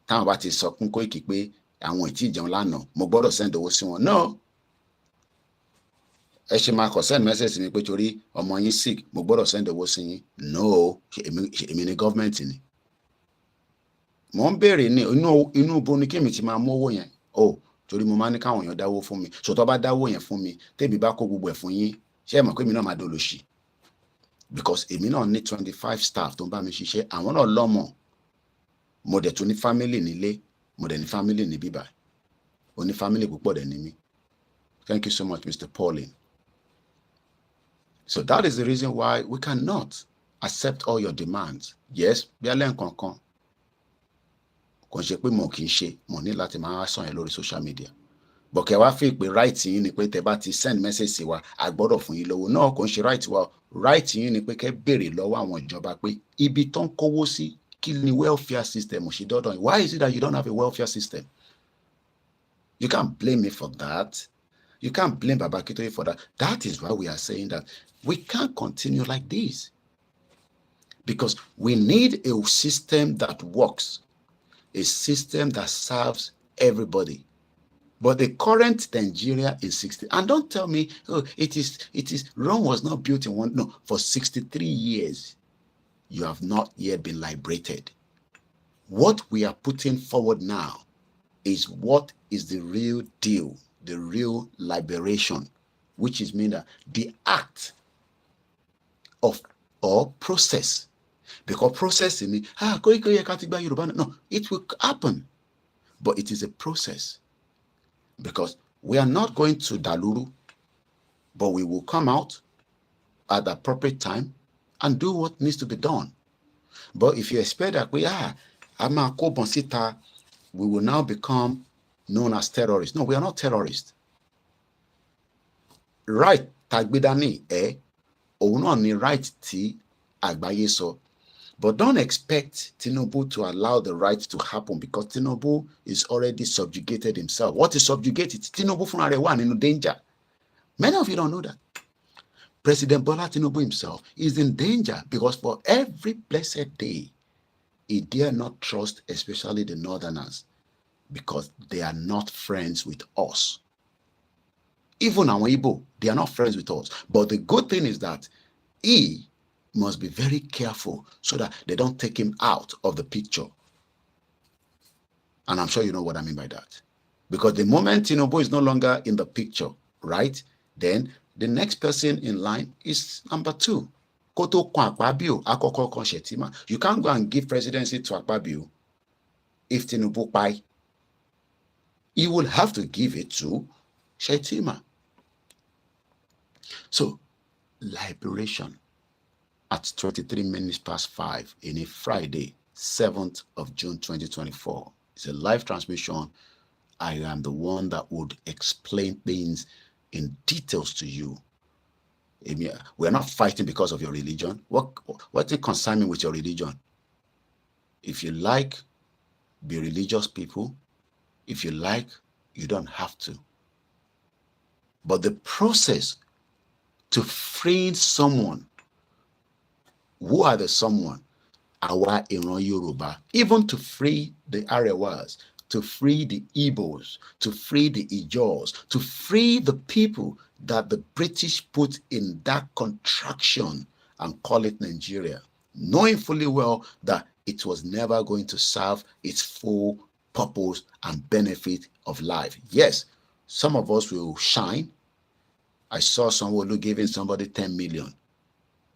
A: táwọn bá ti sọ fún Koiki pé àwọn ìtì ìjẹun lánàá, mo gbọ́dọ̀ send owó sí wọn. No. Ẹ ṣe máa kọ send message mi pé torí ọmọ yín sick, mo gbọ́dọ̀ send owó sí yín. No. Èmi ni government ni. Mo ń béèrè ní inú bo ni kí èmi ti máa mú owó yẹn. Oh, torí mo máa ní káwọn èèyàn dáwó fún mi. So tó bá dáwó yẹn fún mi, tèmi bá kó gbogbo ẹ̀ fún yín, ṣé ẹ mọ̀ pé èmi náà máa dolóṣì? Because èmi náà ní 25 staff tó ń bá mi ṣiṣẹ́. Àwọn náà lọ́mọ. Mo dẹ̀ tún ní family nílé. Mo dẹ̀ ní family ní bíbá. O ní family púpọ̀ dẹ̀ ní mi. Thank you so much, Mr. Pauline. So that is the reason why we cannot accept all your demands. Yes, bí alẹ́ nǹkan kan kò ṣe pé mo kì í ṣe mo ní láti máa sàn yẹn lórí social media bọ̀kẹ́ wá fi pé right yín ni pé tẹ́ bá ti send message sí wa a gbọ́dọ̀ fún yín lówó náà kò ń ṣe right wa right yín ni pé kẹ́ béèrè lọ́wọ́ àwọn ìjọba pé ibi tó ń kówó sí kí ni welfare system ṣe dọ́dọ̀ why is it that you don't have a welfare system? You can't blame me for that. You can't blame Baba Akintoye for that. That is why we are saying that we can't continue like this. Because we need a system that works, a system that serves everybody. But the current Nigeria is 60. And don't tell me, oh, it is Rome was not built in one. No, for 63 years, you have not yet been liberated. What we are putting forward now is what is the real deal, the real liberation, which is mean that the act of or process. Because process in me, no, it will happen. But it is a process. Because we are not going to Daluru, but we will come out at the appropriate time and do what needs to be done. But if you expect that we will now become known as terrorists. No, we are not terrorists. Right, tagbidani ni right ti agbaye so. But don't expect Tinubu to allow the right to happen because Tinubu is already subjugated himself. What is subjugated? Tinubu funare wa nínú danger. Many of you don't know that. President Bola Tinubu himself is in danger because for every blessed day, he dare not trust, especially the northerners, because they are not friends with us. Even our Igbo, they are not friends with us. But the good thing is that he must be very careful so that they don't take him out of the picture. And I'm sure you know what I mean by that. Because the moment Tinubu is no longer in the picture, right, then the next person in line is number 2. You can't go and give presidency to Akpabio if Tinubu buy. You will have to give it to Shetima. So, liberation at 23 minutes past 5 in a Friday, 7th of June 2024. It's a live transmission. I am the one that would explain things in details to you. We're not fighting because of your religion. What it concern me with your religion? If you like, be religious people. If you like, you don't have to. But the process to freeing someone, who are the someone? Our Iran Yoruba, even to free the Arewas, to free the Igbos, to free the Ijaws, to free the people that the British put in that contraction and call it Nigeria, knowing fully well that it was never going to serve its full purpose and benefit of life. Yes, some of us will shine. I saw someone who giving somebody 10 million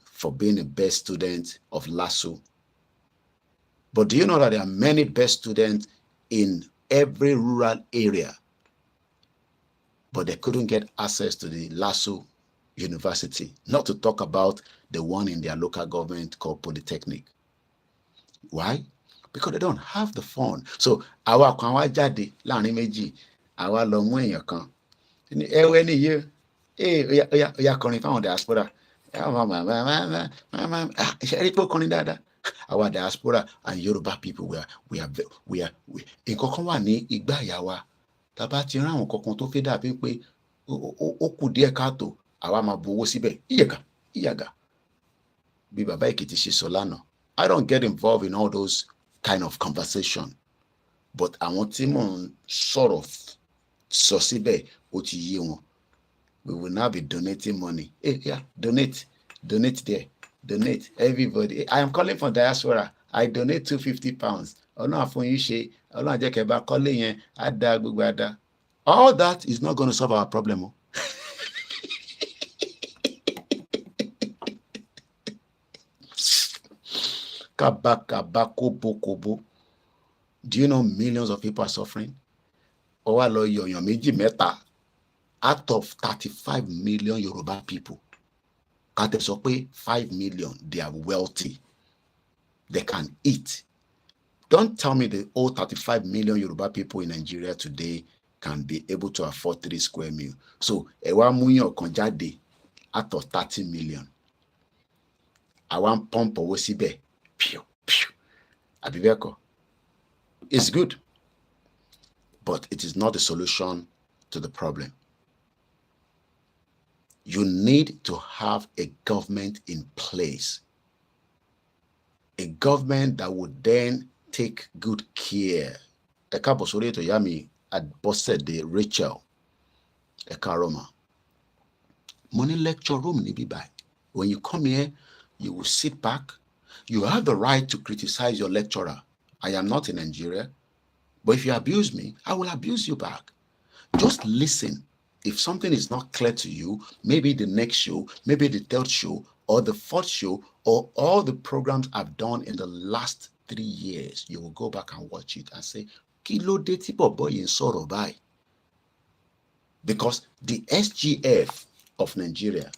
A: for being the best student of LASU. But do you know that there are many best students in every rural area, but they couldn't get access to the LASU University, not to talk about the one in their local government called Polytechnic. Why? Because they don't have the fund. So, àwa kan wá jáde láàrin méjì, àwa lọ mú èèyàn kan. Ẹwẹ́ nìyí, oya kọrin fáwọn diaspora. Ṣé rí pé ó kọrin dáadáa? Our diaspora and Yoruba people, we are nǹkan kan wà ní ìgbà àyà wa. Tá bá ti rán àwọn kankan tó fẹ́ dàbí pé ó kù díẹ̀ káàtó, àwa máa bu owó síbẹ̀. Ìyàgà. Bí bàbá Èkìtì ṣe sọ lánàá. I don't get involved in all those kind of conversation. But àwọn tí mò ń sọ̀rọ̀ sọ síbẹ̀ ó ti yé wọn. We will now be donating money. Donate there. Donate, everybody. I am calling for diaspora. I donate £250. All that is not going to solve our problem. Do you know millions of people are suffering? Out of 35 million Yoruba people, 5 million, they are wealthy. They can eat. Don't tell me the all 35 million Yoruba people in Nigeria today can be able to afford 3 square meal. So, ewa muyan kan jáde out of 30 million. I want pump owó síbẹ̀. Pew, pew. Àbí bẹ́ẹ̀ kọ́. It's good, but it is not the solution to the problem. You need to have a government in place. A government that would then take good care. Ẹ káàbọ̀ sórí ètò ìyá mi Àbọ̀sẹ̀dé Rachel. Ẹ káàárọ̀ mà. Mo ní lecture room níbí báyìí. When you come here, you will sit back. You have the right to criticize your lecturer. I am not in Nigeria. But if you abuse me, I will abuse you back. Just listen. If something is not clear to you, maybe the next show, maybe the third show, or the fourth show, or all the programs I've done in the last 3 years, you will go back and watch it and say, kí ló dé tí bọ̀bọ́ yìí ń sọ̀rọ̀ báyìí? Because the SGF of Nigeria,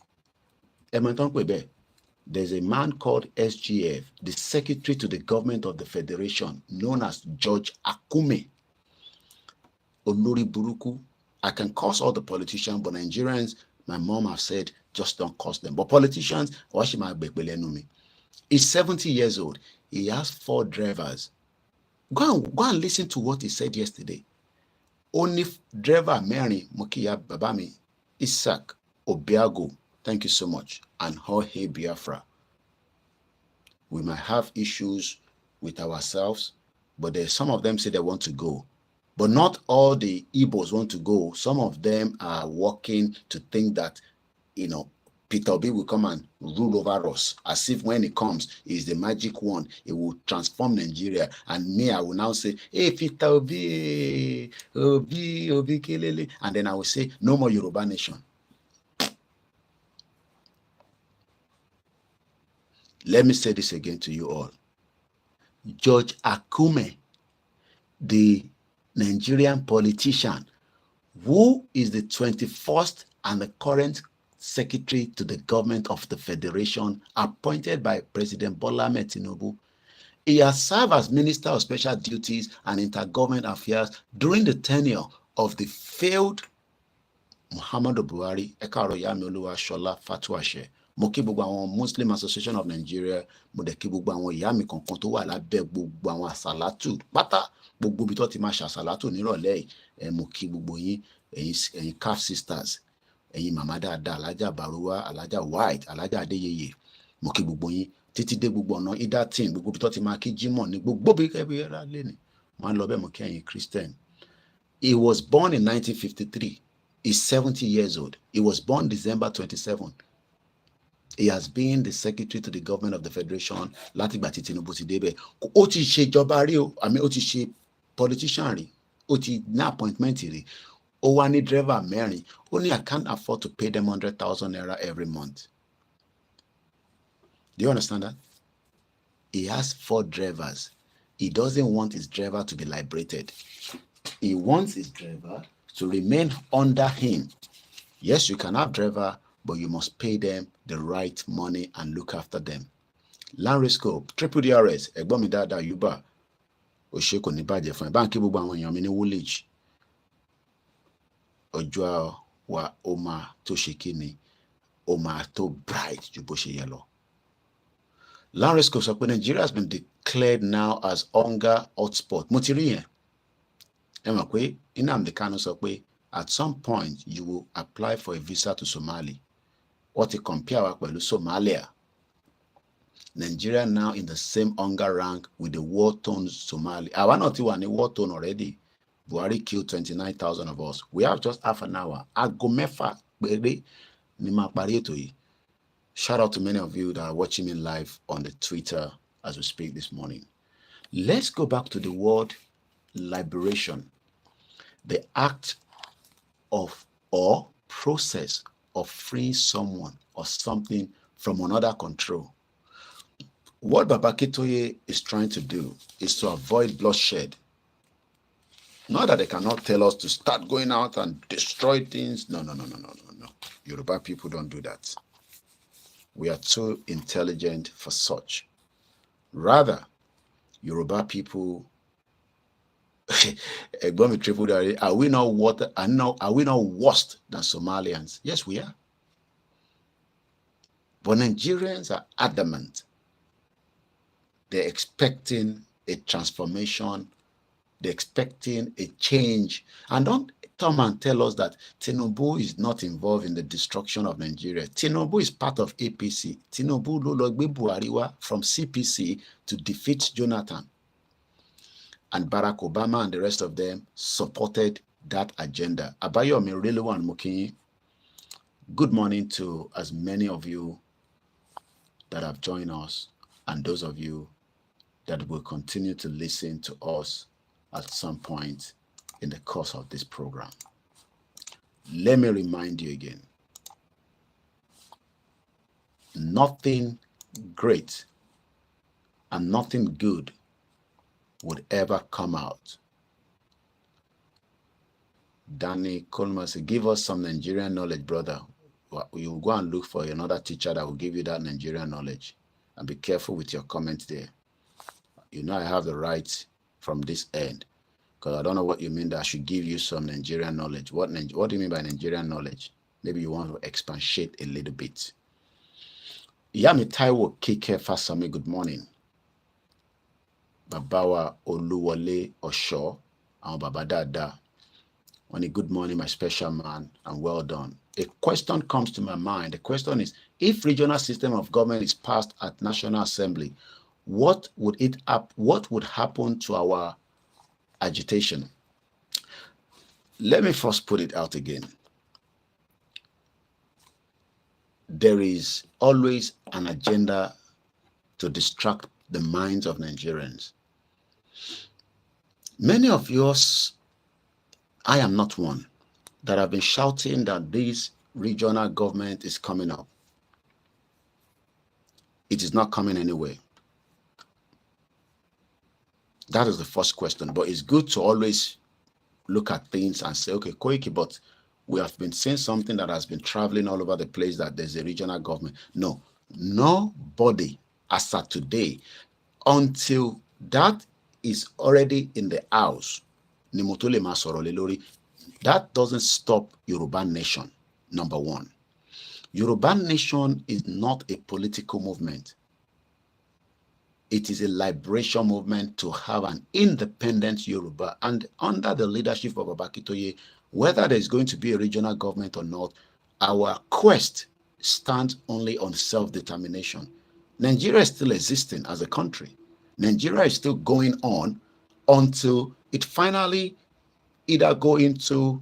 A: there's a man called SGF, the secretary to the government of the federation, known as George Akume. Olórí burúkú. I can curse all the politicians, but Nigerians, my mom has said, just don't curse them. But politicians, he's 70 years old. He has 4 drivers. Go and listen to what he said yesterday. Only driver Mary Mokia Babami, Isaac Obiago, thank you so much, and Jorge Biafra. We might have issues with ourselves, but there's some of them say they want to go. But not all the Igbos want to go. Some of them are working to think that, Peter Obi will come and rule over us, as if when he comes, he's the magic one. He will transform Nigeria. And me, I will now say, hey, Peter Obi, Obi, Kelele. And then I will say, no more Yoruba nation. Let me say this again to you all. George Akume, the Nigerian politician, who is the 21st and the current secretary to the government of the federation, appointed by President Bola Ahmed Tinubu. He has served as Minister of Special Duties and Intergovernment Affairs during the tenure of the failed Muhammadu Buhari, Ekaroyami Oluwashola Fatuashe. Mo kí gbogbo àwọn Muslim Association of Nigeria, mo dẹ̀ kí gbogbo àwọn ìyá mi kankan tó wà lábẹ́ gbogbo àwọn àsàlátù pátá, gbogbo ibi tó ti máa ṣàsàlátù nírọ̀lẹ́ yìí, mo kí gbogbo yín, ẹ̀yin CAF sisters, ẹ̀yin màmá dáadáa, alájà Baruwa, alájà White, alájà Adéyẹyẹ, mo kí gbogbo yín, títí dé gbogbo ọ̀nà Idatin, gbogbo ibi tó ti máa kí Jímọ̀ ní gbogbo bí kẹ́bí ẹ̀rá lẹ́nu, wọ́n á lọ bẹ́ẹ̀ mo kí ẹ̀yin Christian. He was born in 1953. He's 70 years old. He was born December 27. He has been the secretary to the government of the federation látìgbà tí Tinubu ti débẹ̀. Ó ti ṣe ìjọba rí o, ó ti ṣe politician rí, ó ti ní appointment rí, ó wá ní driver mẹ́rin, ó ní I can't afford to pay them 100,000 naira every month. Do you understand that? He has 4 drivers. He doesn't want his driver to be liberated. He wants his driver to remain under him. Yes, you can have driver, but you must pay them the right money and look after them. Lanriscope, Triple DRS, Ẹ̀gbọ́n mi dáadáa Yuba, Òṣè kò ní bàjẹ́ fún ẹ. Báńkì gbogbo àwọn èèyàn mi ní Woolwich. Ọjọ́ wa ó máa tó ṣe kíni, ó máa tó bright ju bó ṣe yẹ lọ. Lanriscope sọ pé Nigeria has been declared now as hunger hotspot. Mo ti rí yẹn. Ẹ mọ̀ pé Nnamdi Kanu sọ pé at some point you will apply for a visa to Somali. What he compare wa pẹ̀lú Somalia. Nigeria now in the same hunger rank with the war-torn Somali. Àwa náà ti wà ní war-torn already. Buhari killed 29,000 of us. We have just half an hour. Aago mẹ́fà péré ni máa parí ètò yìí. Shout out to many of you that are watching me live on the Twitter as we speak this morning. Let's go back to the word liberation. The act of or process of freeing someone or something from another control. What Baba Akintoye is trying to do is to avoid bloodshed. Not that they cannot tell us to start going out and destroy things. No. Yoruba people don't do that. We are too intelligent for such. Rather, Yoruba people, are we not are we not worse than Somalians? Yes, we are. But Nigerians are adamant. They're expecting a transformation. They're expecting a change. And don't come and tell us that Tinubu is not involved in the destruction of Nigeria. Tinubu is part of APC. Tinubu Lologbe Buhariwa from CPC to defeat Jonathan. And Barack Obama and the rest of them supported that agenda. Abayomi really want Mukinyi. Good morning to as many of you that have joined us and those of you that will continue to listen to us at some point in the course of this program. Let me remind you again, nothing great and nothing good would ever come out. Danny Coleman said, give us some Nigerian knowledge, brother. You will go and look for another teacher that will give you that Nigerian knowledge. And be careful with your comments there. You know I have the right from this end, because I don't know what you mean that I should give you some Nigerian knowledge. What do you mean by Nigerian knowledge? Maybe you want to expatiate a little bit. Yami Taiwo Kike Fasami, good morning. Babawa Oluwole Osho, and Babadada. Only good morning, my special man, and well done. A question comes to my mind. The question is, if regional system of government is passed at National Assembly, what would happen to our agitation? Let me first put it out again. There is always an agenda to distract the minds of Nigerians. Many of yours, I am not one, that have been shouting that this regional government is coming up. It is not coming anywhere. That is the first question. But it's good to always look at things and say, okay, Koiki, but we have been seeing something that has been traveling all over the place, that there's a regional government. No, nobody as of today, until that is already in the house, that doesn't stop Yoruba Nation, number one. Yoruba Nation is not a political movement. It is a liberation movement to have an independent Yoruba. And under the leadership of Babakitoye, whether there's going to be a regional government or not, our quest stands only on self-determination. Nigeria is still existing as a country. Nigeria is still going on until it finally either go into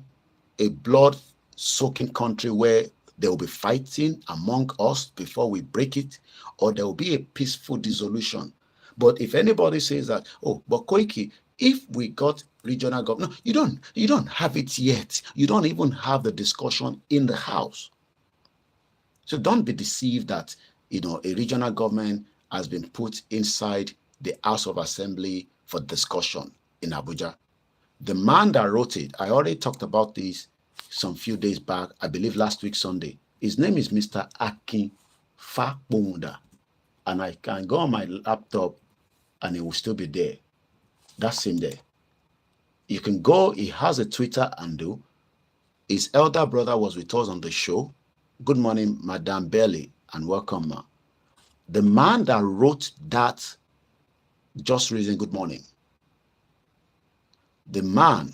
A: a blood-soaking country where there will be fighting among us before we break it, or there will be a peaceful dissolution. But if anybody says that, oh, but Koiki, if we got regional government, no, you don't have it yet. You don't even have the discussion in the house. So don't be deceived that, a regional government has been put inside the House of Assembly for discussion in Abuja. The man that wrote it, I already talked about this some few days back, I believe last week Sunday. His name is Mr. Akin Fakbunda, and I can go on my laptop and it will still be there. That's him there. You can go, he has a Twitter handle. His elder brother was with us on the show. Good morning, Madame Belly, and welcome, ma. The man that wrote that just reason, good morning. The man,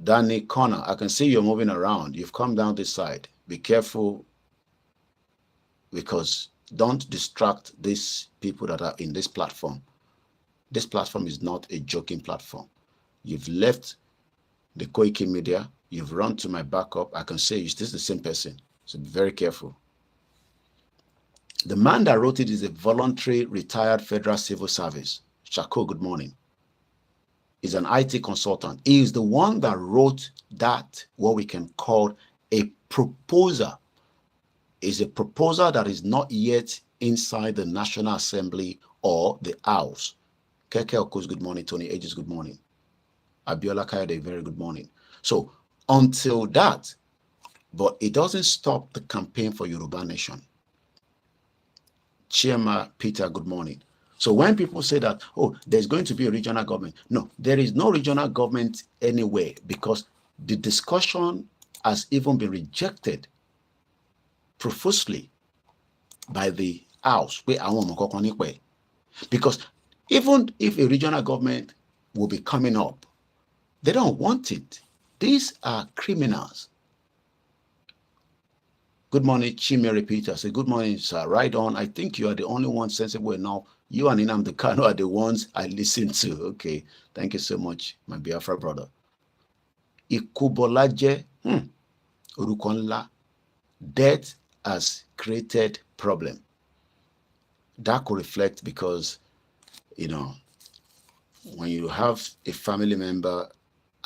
A: Danny Connor, I can see you're moving around. You've come down this side. Be careful, because don't distract these people that are in this platform. This platform is not a joking platform. You've left the Koikimedia. You've run to my backup. I can say you're still the same person. So be very careful. The man that wrote it is a voluntary retired federal civil service. Shako, good morning. He's an IT consultant. He is the one that wrote that, what we can call a proposal. Is a proposal that is not yet inside the National Assembly or the House. Keke Okos, good morning. Tony Ages, good morning. Abiola Kayode, very good morning. So until that, but it doesn't stop the campaign for Yoruba Nation. Chiema Peter, good morning. So when people say that, oh, there's going to be a regional government, no, there is no regional government anywhere, because the discussion has even been rejected profusely by the House, because even if a regional government will be coming up, they don't want it. These are criminals. Good morning, Chimere Peter. Say, good morning, sir. Right on. I think you are the only one sensible enough. You and Nnamdi Kanu are the ones I listen to. Okay. Thank you so much, my Biafra brother. Ikubolaje, Urukonla. Death has created problem. That could reflect because, you know, when you have a family member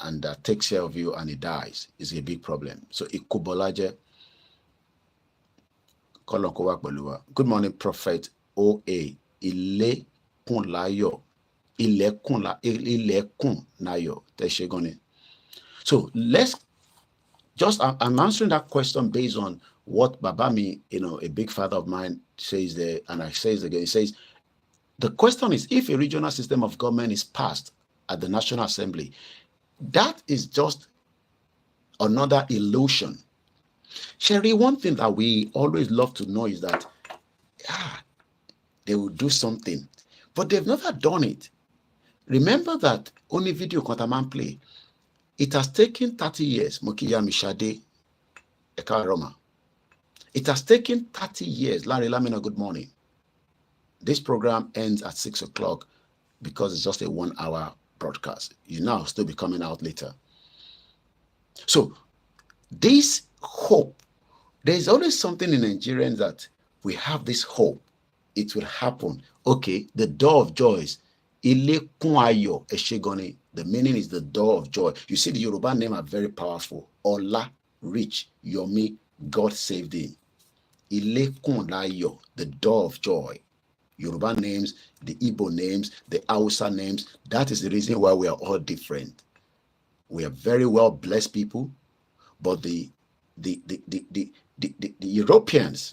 A: and that takes care of you and he dies, it's a big problem. So Ikubolaje. Good morning, Prophet O.A. Ilekunlayo. Ilekunlayo. So let's just, I'm answering that question based on what Babami, you know, a big father of mine says there, and I say it again. He says, the question is, if a regional system of government is passed at the National Assembly, that is just another illusion. Sherry, one thing that we always love to know is that they will do something, but they've never done it. Remember that only video Kontaman play. It has taken 30 years, Mokiya Mishade, Eka Roma. It has taken 30 years. Larry Lamina, good morning. This program ends at 6 o'clock because it's just a 1 hour broadcast. You now still be coming out later. So this hope, there's always something in Nigerians that we have this hope it will happen. Okay, the door of joys. Ile Kunayo Eshegoni. The meaning is the door of joy. You see, the Yoruba name are very powerful. Ola, rich, Yomi, God saved him. Ile Kunayo, the door of joy. Yoruba names, the Igbo names, the Hausa names. That is the reason why we are all different. We are very well blessed people, but the Europeans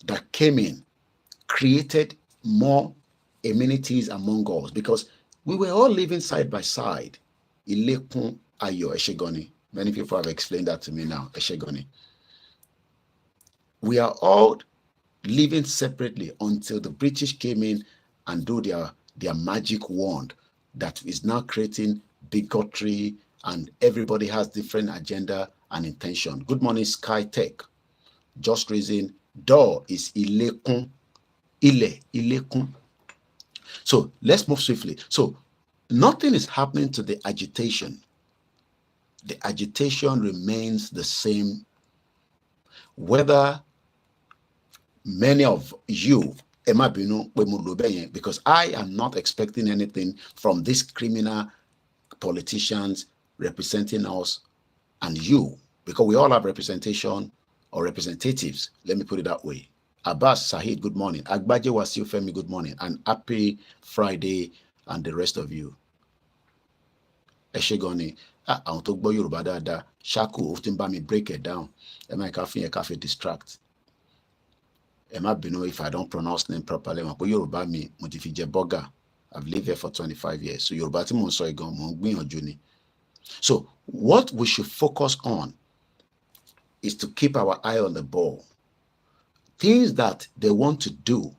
A: that came in created more amenities among us because we were all living side by side. Ilekun Ayo Eshegoni. Many people have explained that to me now. Eshegoni. We are all living separately until the British came in and do their magic wand that is now creating bigotry, and everybody has different agenda and intention. Good morning, Sky Tech. Just raising door is Ilekun. Ilekun. So let's move swiftly. So nothing is happening to the agitation. The agitation remains the same. Whether many of you, because I am not expecting anything from these criminal politicians representing us and you, because we all have representation or representatives. Let me put it that way. Abbas Sahid, good morning. Agbaje Wasiu Femi, good morning. And happy Friday, and the rest of you. Eshegoni, I want to go Yoruba dada. Shaku, often by me break it down. Am I cafe distract? Am I know if I don't pronounce name properly? I'm Yoruba me Mutifije Boga. I've lived here for 25 years. So Yoruba ti mon so egan mon gbiyanju ni. So what we should focus on is to keep our eye on the ball. Things that they want to do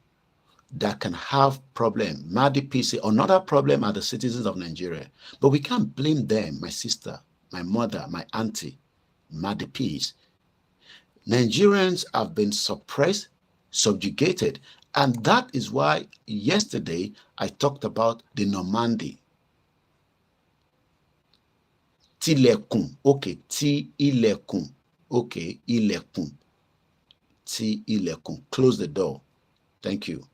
A: that can have problem. Madi PC, another problem are the citizens of Nigeria. But we can't blame them, my sister, my mother, my auntie, Madi Peace. Nigerians have been suppressed, subjugated. And that is why yesterday I talked about the Normandy. Tilekun. Okay, Ti-ilekun. Okay, ilekun. Ti-ilekun. Close the door. Thank you.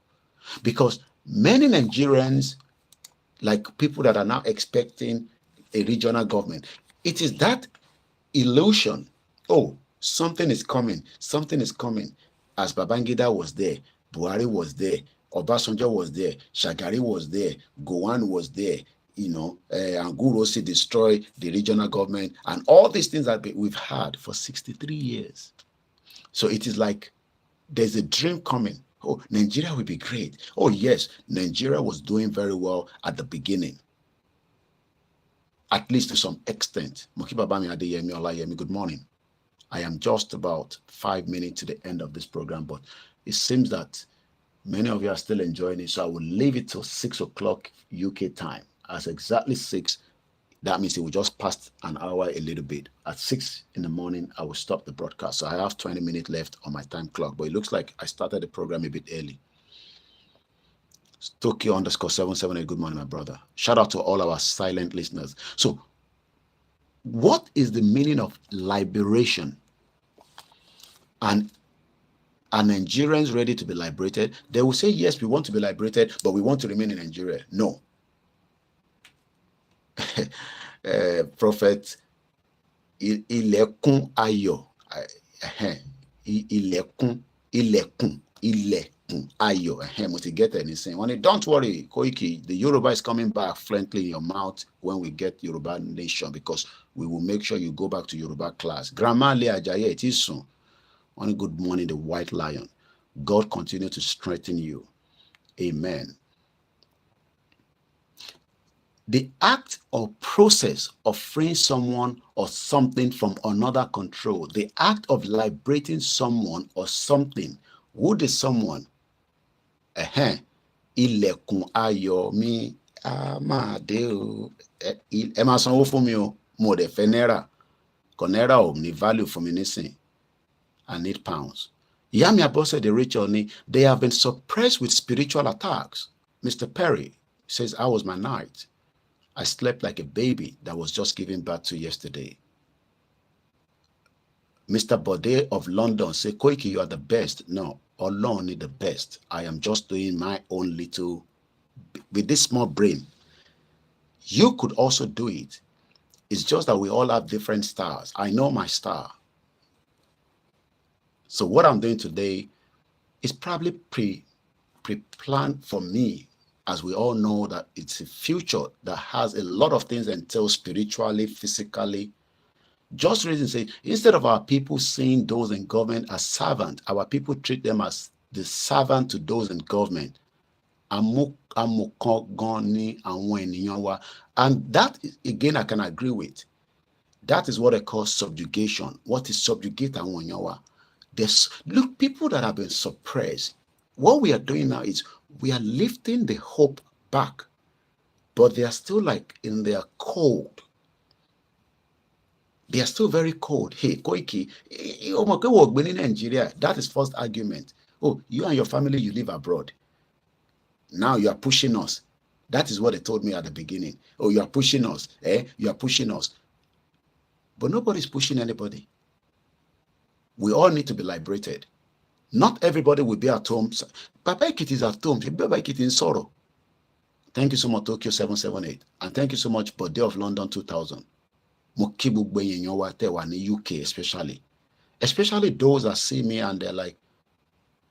A: Because many Nigerians, like people that are now expecting a regional government, it is that illusion. Oh, something is coming. Something is coming. As Babangida was there, Buhari was there, Obasanjo was there, Shagari was there, Gowon was there, you know, Angurosi destroyed the regional government, and all these things that we've had for 63 years. So it is like there's a dream coming. Oh, Nigeria will be great. Oh, yes, Nigeria was doing very well at the beginning, at least to some extent. Mokibabami Adeyemi Olayemi, good morning. I am just about 5 minutes to the end of this program, but it seems that many of you are still enjoying it, so I will leave it till 6 o'clock UK time. As exactly 6, that means it will just pass an hour a little bit. At 6 in the morning, I will stop the broadcast. So I have 20 minutes left on my time clock, but it looks like I started the program a bit early. Tokyo _778, good morning, my brother. Shout out to all our silent listeners. So, what is the meaning of liberation? And are Nigerians ready to be liberated? They will say, yes, we want to be liberated, but we want to remain in Nigeria. No. Prophet Ilekun Ayo. Ilekun Ayo. Motigated and saying, don't worry, Koiki, the Yoruba is coming back fluently in your mouth when we get Yoruba nation, because we will make sure you go back to Yoruba class. Grandma Le Ajaye, it is soon. Only good morning, the white lion. God continue to strengthen you. Amen. The act or process of freeing someone or something from another control, the act of liberating someone or something. Who is someone? Ilẹ̀kùn ayọ̀ mi a máa dé o. Ẹ máa sanwó fún mi o. Mo dẹ̀ fẹ́ náírà. Kò náírà ò ní value fún mi nísìn. I need pounds. Yami Abose de Rachel, they have been suppressed with spiritual attacks. Mr. Perry says, I was my night. I slept like a baby that was just giving birth to yesterday. Mr. Bode of London say, Koiki, you are the best. No, Olorun need the best. I am just doing my own little, with this small brain. You could also do it. It's just that we all have different stars. I know my star. So what I'm doing today is probably pre-planned for me, as we all know that it's a future that has a lot of things entailed spiritually, physically. Just reason say, instead of our people seeing those in government as servants, our people treat them as the servant to those in government. And that, again, I can agree with. That is what I call subjugation. What is subjugate and look, people that have been suppressed, what we are doing now is we are lifting the hope back, but they are still like in their cold. They are still very cold. Hey, Koiki, in Nigeria, that is first argument. Oh, you and your family, you live abroad. Now you are pushing us. That is what they told me at the beginning. Oh, you are pushing us. You are pushing us. But nobody's pushing anybody. We all need to be liberated. Not everybody will be at home. Papa Ekiti is at home. Papa Ekiti in sorrow. Thank you so much, Tokyo 778. And thank you so much, Bode of London 2000. UK especially. Especially those that see me and they're like,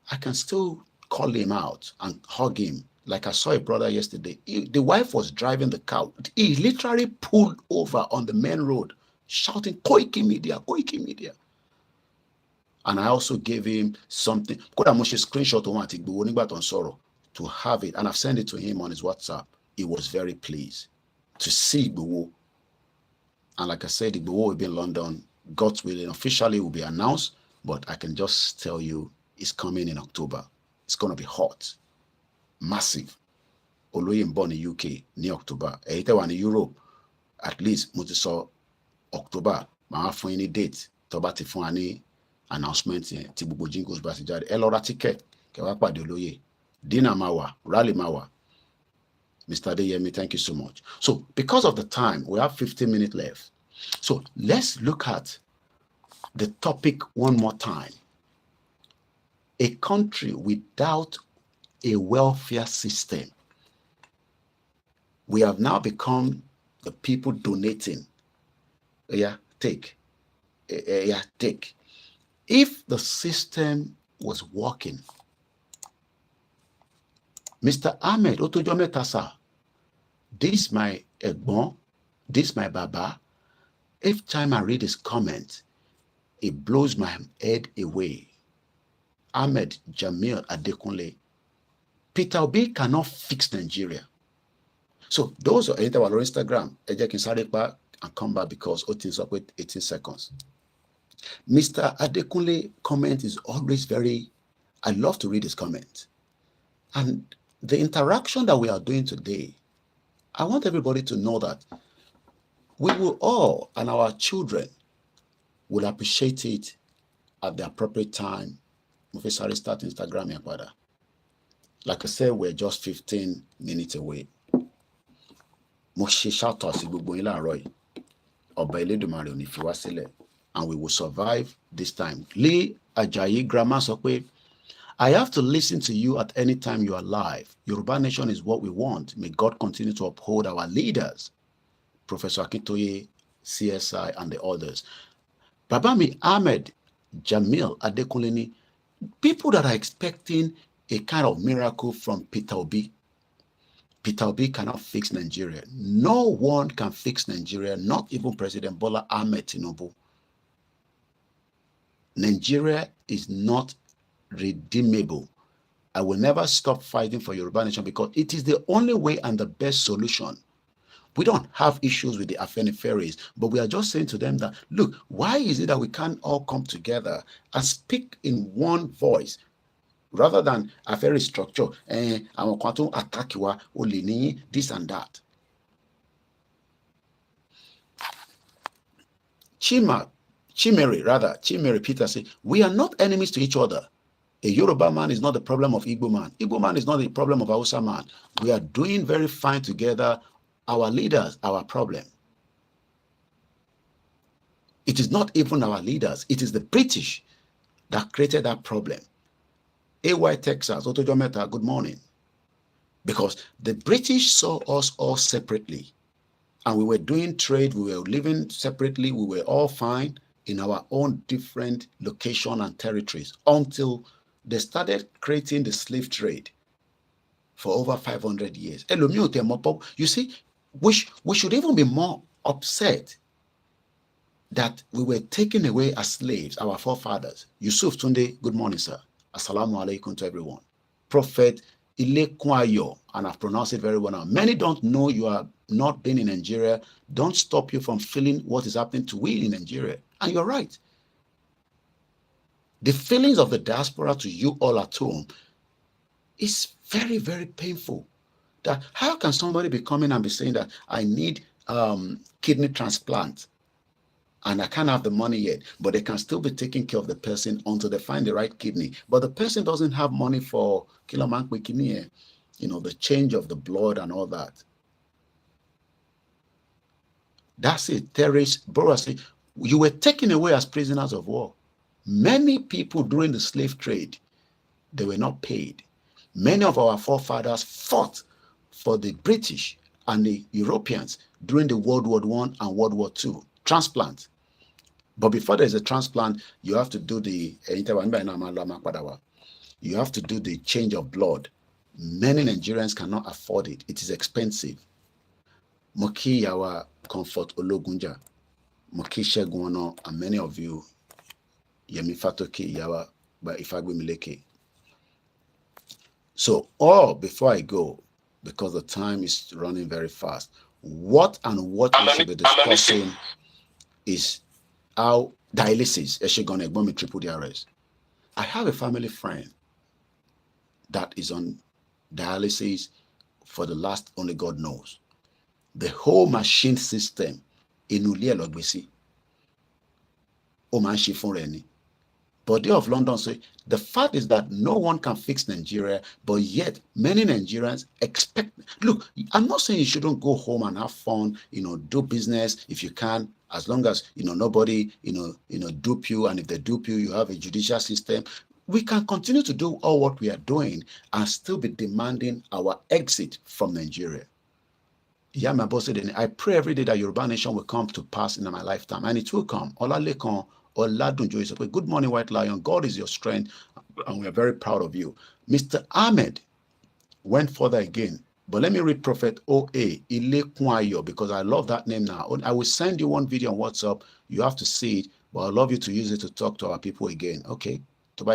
A: I can still call him out and hug him. Like I saw a brother yesterday. The wife was driving the car. He literally pulled over on the main road, shouting, Koikimedia, Koikimedia. And I also gave him something. Could I screenshot to have it? And I've sent it to him on his WhatsApp. He was very pleased to see Igboho. And like I said, Igboho will be in London. God's willing, officially will be announced. But I can just tell you, it's coming in October. It's going to be hot. Massive. Oloyimbo in the UK, near October. In Europe, at least, October. I have any date. Toba Tifani announcement tí gbogbo jingles bá ti jáde ẹ lọ ra ticket kẹ́ wá pàdé olóyè dinner mawa rally mawa. Mr. Adeyemi, thank you so much. So because of the time, we have 15 minutes left. So let's look at the topic one more time. A country without a welfare system. We have now become the people donating. Take. If the system was working, Mr. Ahmed Otojome Tasa, this my Egbon, this my Baba, every time I read his comment, it blows my head away. Ahmed Jamil Adekunle, Peter Obi cannot fix Nigeria. So those are on Instagram. And come back because it's up with 18 seconds. Mr. Adekunle comment is always very, I love to read his comment. And the interaction that we are doing today, I want everybody to know that we will all, and our children, will appreciate it at the appropriate time. Mufisari start Instagram and brother. Like I said, we're just 15 minutes away. And we will survive this time. Lee Ajayi Grammar Sokwe, I have to listen to you at any time you are live. Yoruba Nation is what we want. May God continue to uphold our leaders. Professor Akintoye, CSI, and the others. Babami Ahmed Jamil Adekunle, people that are expecting a kind of miracle from Peter Obi. Peter Obi cannot fix Nigeria. No one can fix Nigeria, not even President Bola Ahmed Tinubu. Nigeria is not redeemable. I will never stop fighting for Yoruba Nation because it is the only way and the best solution. We don't have issues with the Afeniferis, but we are just saying to them that, look, why is it that we can't all come together and speak in one voice rather than a very structure, I'm going to attack you, this and that. Chimere Peter said, we are not enemies to each other. A Yoruba man is not the problem of Igbo man. Igbo man is not the problem of Hausa man. We are doing very fine together. Our leaders, our problem. It is not even our leaders. It is the British that created that problem. AY Texas, Otojometa, good morning. Because the British saw us all separately. And we were doing trade. We were living separately. We were all fine in our own different location and territories until they started creating the slave trade for over 500 years. You see, we should even be more upset that we were taken away as slaves, our forefathers. Yusuf Tunde, good morning, sir. Assalamu alaikum to everyone. Prophet Ilekwayo, and I've pronounced it very well now. Many don't know you are not being in Nigeria. Don't stop you from feeling what is happening to we in Nigeria. And you're right. The feelings of the diaspora to you all at home is very, very painful. That how can somebody be coming and be saying that I need kidney transplant and I can't have the money yet, but they can still be taking care of the person until they find the right kidney. But the person doesn't have money for Koikimedia, the change of the blood and all that. That's it. Terrorists, Boras, you were taken away as prisoners of war. Many people during the slave trade, they were not paid. Many of our forefathers fought for the British and the Europeans during the World War I and World War II. Transplant. But before there's a transplant, you have to do the change of blood. Many Nigerians cannot afford it. It is expensive. Moki Yawa Comfort Ologunja, Moki Sheguano, and many of you, Yemi Fatoki Yawa by Ifagwe Mileke. So, before I go, because the time is running very fast, what we should be discussing is how dialysis is going to be triple DRS. I have a family friend that is on dialysis for the last only God knows. The whole machine system in Ulie Logbisi, Oman Shifon Reni. Body of London say the fact is that no one can fix Nigeria, but yet many Nigerians expect. Look, I'm not saying you shouldn't go home and have fun, do business if you can, as long as nobody dupe you, and if they dupe you, you have a judicial system. We can continue to do all what we are doing and still be demanding our exit from Nigeria. Yeah, my boss said, I pray every day that Yoruba Nation will come to pass in my lifetime, and it will come. Olalekan Oladunjo is okay. Good morning, White Lion. God is your strength, and we are very proud of you. Mr. Ahmed went further again, but let me read Prophet O.A. Ilekwayo because I love that name now. I will send you one video on WhatsApp. You have to see it, but I'd love you to use it to talk to our people again. Okay. So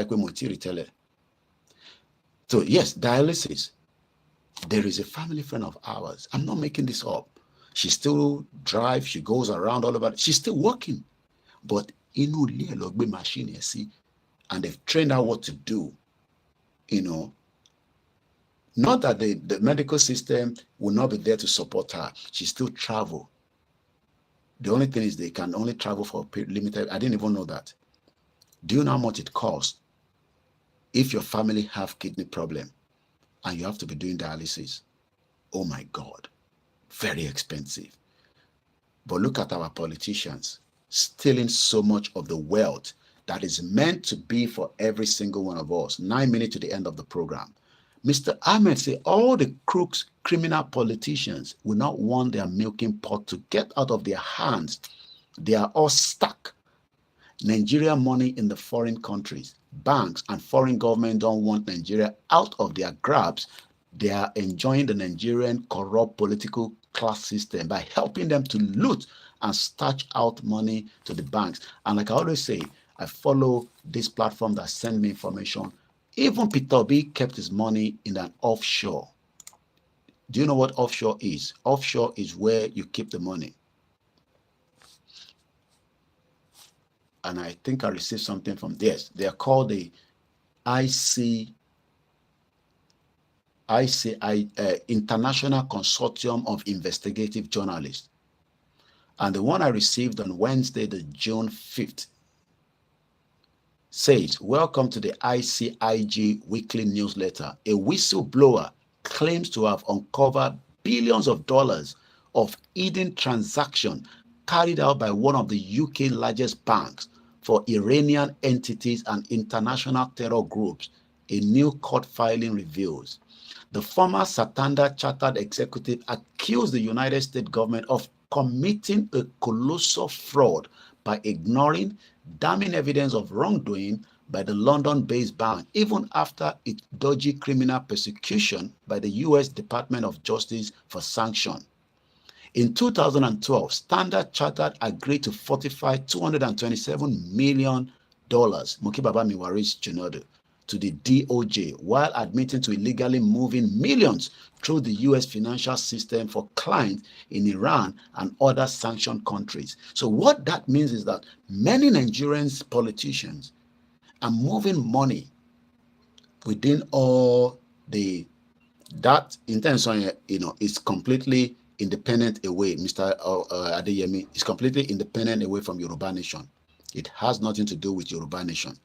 A: yes, dialysis. There is a family friend of ours. I'm not making this up. She still drives. She goes around all over. She's still working. But machine, and they've trained her what to do. Not that the medical system will not be there to support her. She still travel. The only thing is they can only travel for a limited. I didn't even know that. Do you know how much it costs if your family have kidney problem and you have to be doing dialysis? Oh my God, very expensive. But look at our politicians stealing so much of the wealth that is meant to be for every single one of us. 9 minutes to the end of the program. Mr. Ahmed said all the crooks, criminal politicians will not want their milking pot to get out of their hands. They are all stuck. Nigerian money in the foreign countries. Banks and foreign government don't want Nigeria out of their grabs. They are enjoying the Nigerian corrupt political class system by helping them to loot and starch out money to the banks. And like I always say, I follow this platform that send me information. Even Peter Obi kept his money in an offshore. Do you know what offshore is? Offshore is where you keep the money. And I think I received something from this. They are called the International Consortium of Investigative Journalists. And the one I received on Wednesday, the June 5th, says, welcome to the ICIG weekly newsletter. A whistleblower claims to have uncovered billions of dollars of hidden transaction carried out by one of the UK largest banks for Iranian entities and international terror groups, a new court filing reveals. The former Santander chartered executive accused the United States government of committing a colossal fraud by ignoring damning evidence of wrongdoing by the London-based bank, even after its dodgy criminal persecution by the U.S. Department of Justice for sanction. In 2012, Standard Chartered agreed to forfeit $227 million to the DOJ while admitting to illegally moving millions through the U.S. financial system for clients in Iran and other sanctioned countries. So what that means is that many Nigerian politicians are moving money within all that intention, is completely independent away. Mr. Adeyemi is completely independent away from Yoruba Nation. It has nothing to do with Yoruba Nation.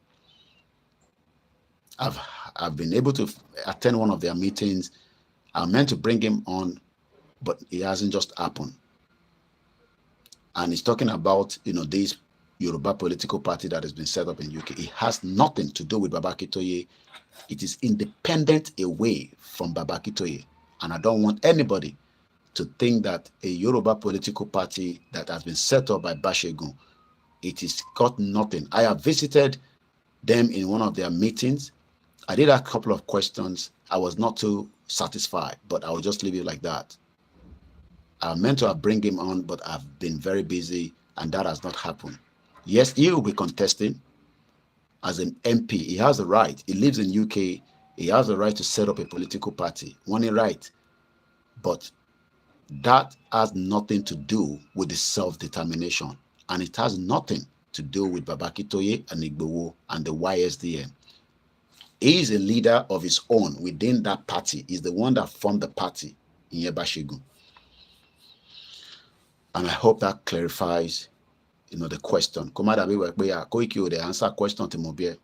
A: I've been able to attend one of their meetings. I meant to bring him on, but it hasn't just happened. And he's talking about, this Yoruba political party that has been set up in UK. It has nothing to do with Baba Akintoye. It is independent away from Baba Akintoye. And I don't want anybody to think that a Yoruba political party that has been set up by Bashegun, it is got nothing. I have visited them in one of their meetings. I did a couple of questions. I was not too satisfied, but I will just leave it like that. I meant to bring him on, but I've been very busy, and that has not happened. Yes, he will be contesting as an MP. He has the right. He lives in UK. He has the right to set up a political party. One right. But that has nothing to do with the self-determination. And it has nothing to do with Baba Akintoye and Igboho and the YSDM. He is a leader of his own within that party. He's the one that formed the party in Yebashigun. And I hope that clarifies, the question. Koiki, they answer question to Mobile.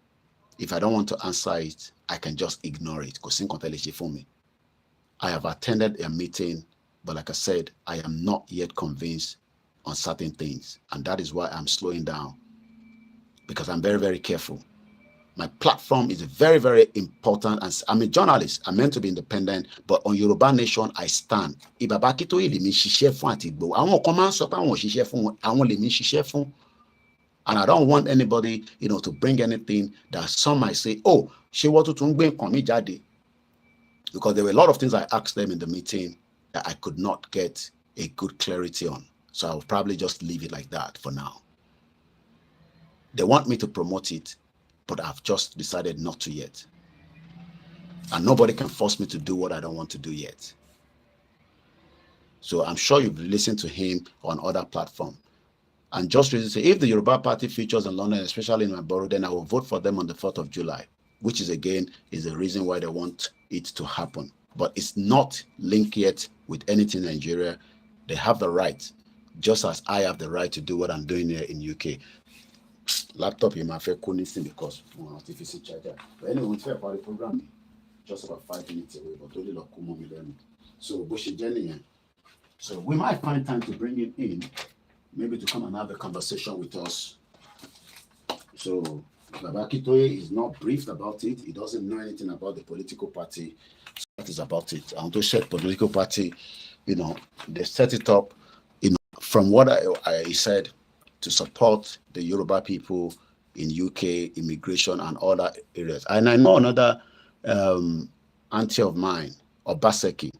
A: If I don't want to answer it, I can just ignore it. For me. I have attended a meeting, but like I said, I am not yet convinced on certain things. And that is why I'm slowing down, because I'm very, very careful. My platform is very, very important. And I'm a journalist. I'm meant to be independent. But on Yoruba Nation, I stand. And I don't want anybody, to bring anything that some might say, oh, she wanted to bring jadi. Because there were a lot of things I asked them in the meeting that I could not get a good clarity on. So I'll probably just leave it like that for now. They want me to promote it. but I've just decided not to yet. And nobody can force me to do what I don't want to do yet. So I'm sure you've listened to him on other platforms. And just reason say, if the Yoruba Party features in London, especially in my borough, then I will vote for them on the 4th of July, which is again is the reason why they want it to happen. But it's not linked yet with anything in Nigeria. They have the right, just as I have the right to do what I'm doing here in UK. Laptop in my face couldn't because artificial charger. But anyway, it's fair about the program. Just about 5 minutes away, but only like so so we might find time to bring him in, maybe to come and have a conversation with us. So Baba Kitoye is not briefed about it. He doesn't know anything about the political party. So that is about it. And to set political party, they set it up, from what I said, to support the Yoruba people in UK, immigration and other areas. And I know another auntie of mine, Obaseki.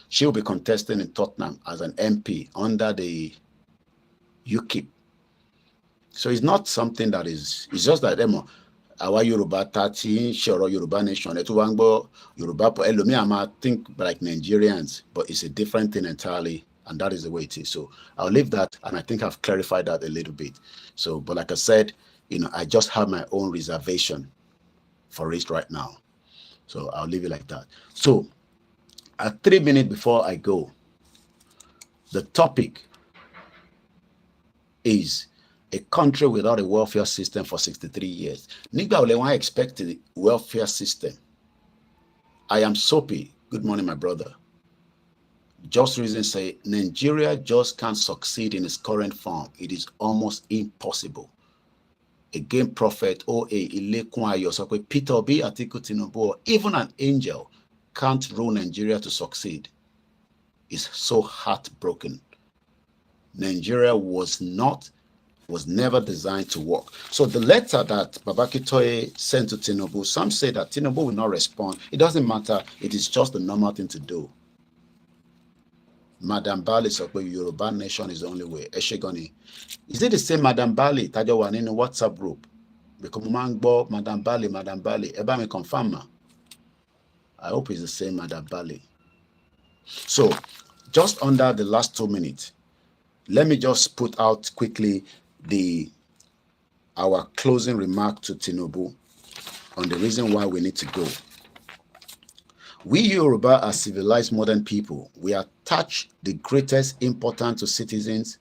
A: She will be contesting in Tottenham as an MP under the UKIP. So it's not something that it's just that our Yoruba 30, sure, Yoruba nation, Yoruba, I think like Nigerians, but it's a different thing entirely, and that is the way it is. So I'll leave that, and I think I've clarified that a little bit. So, but like I said, I just have my own reservation for it right now. So I'll leave it like that. So at 3 minutes before I go, the topic is a country without a welfare system for 63 years. Nigba Olewa expected a welfare system. I am Soapy. Good morning, my brother. Just reason say Nigeria just can't succeed in its current form. It is almost impossible. Again, Prophet Peter Obi, Atiku Tinubu, even an angel can't rule Nigeria to succeed. It's so heartbroken. Nigeria was never designed to work. So the letter that Baba Kitoye sent to Tinubu, some say that Tinubu will not respond. It doesn't matter. It is just the normal thing to do. Madam Bali said, Yoruba nation is the only way. Eshegoni. Is it the same Madam Bali? Tajo one in the WhatsApp group. Because Madam Bali. Eba me confirm. I hope it's the same Madam Bali. So, just under the last 2 minutes, let me just put out quickly our closing remark to Tinubu on the reason why we need to go. We Yoruba are civilized modern people. We attach the greatest importance to citizens,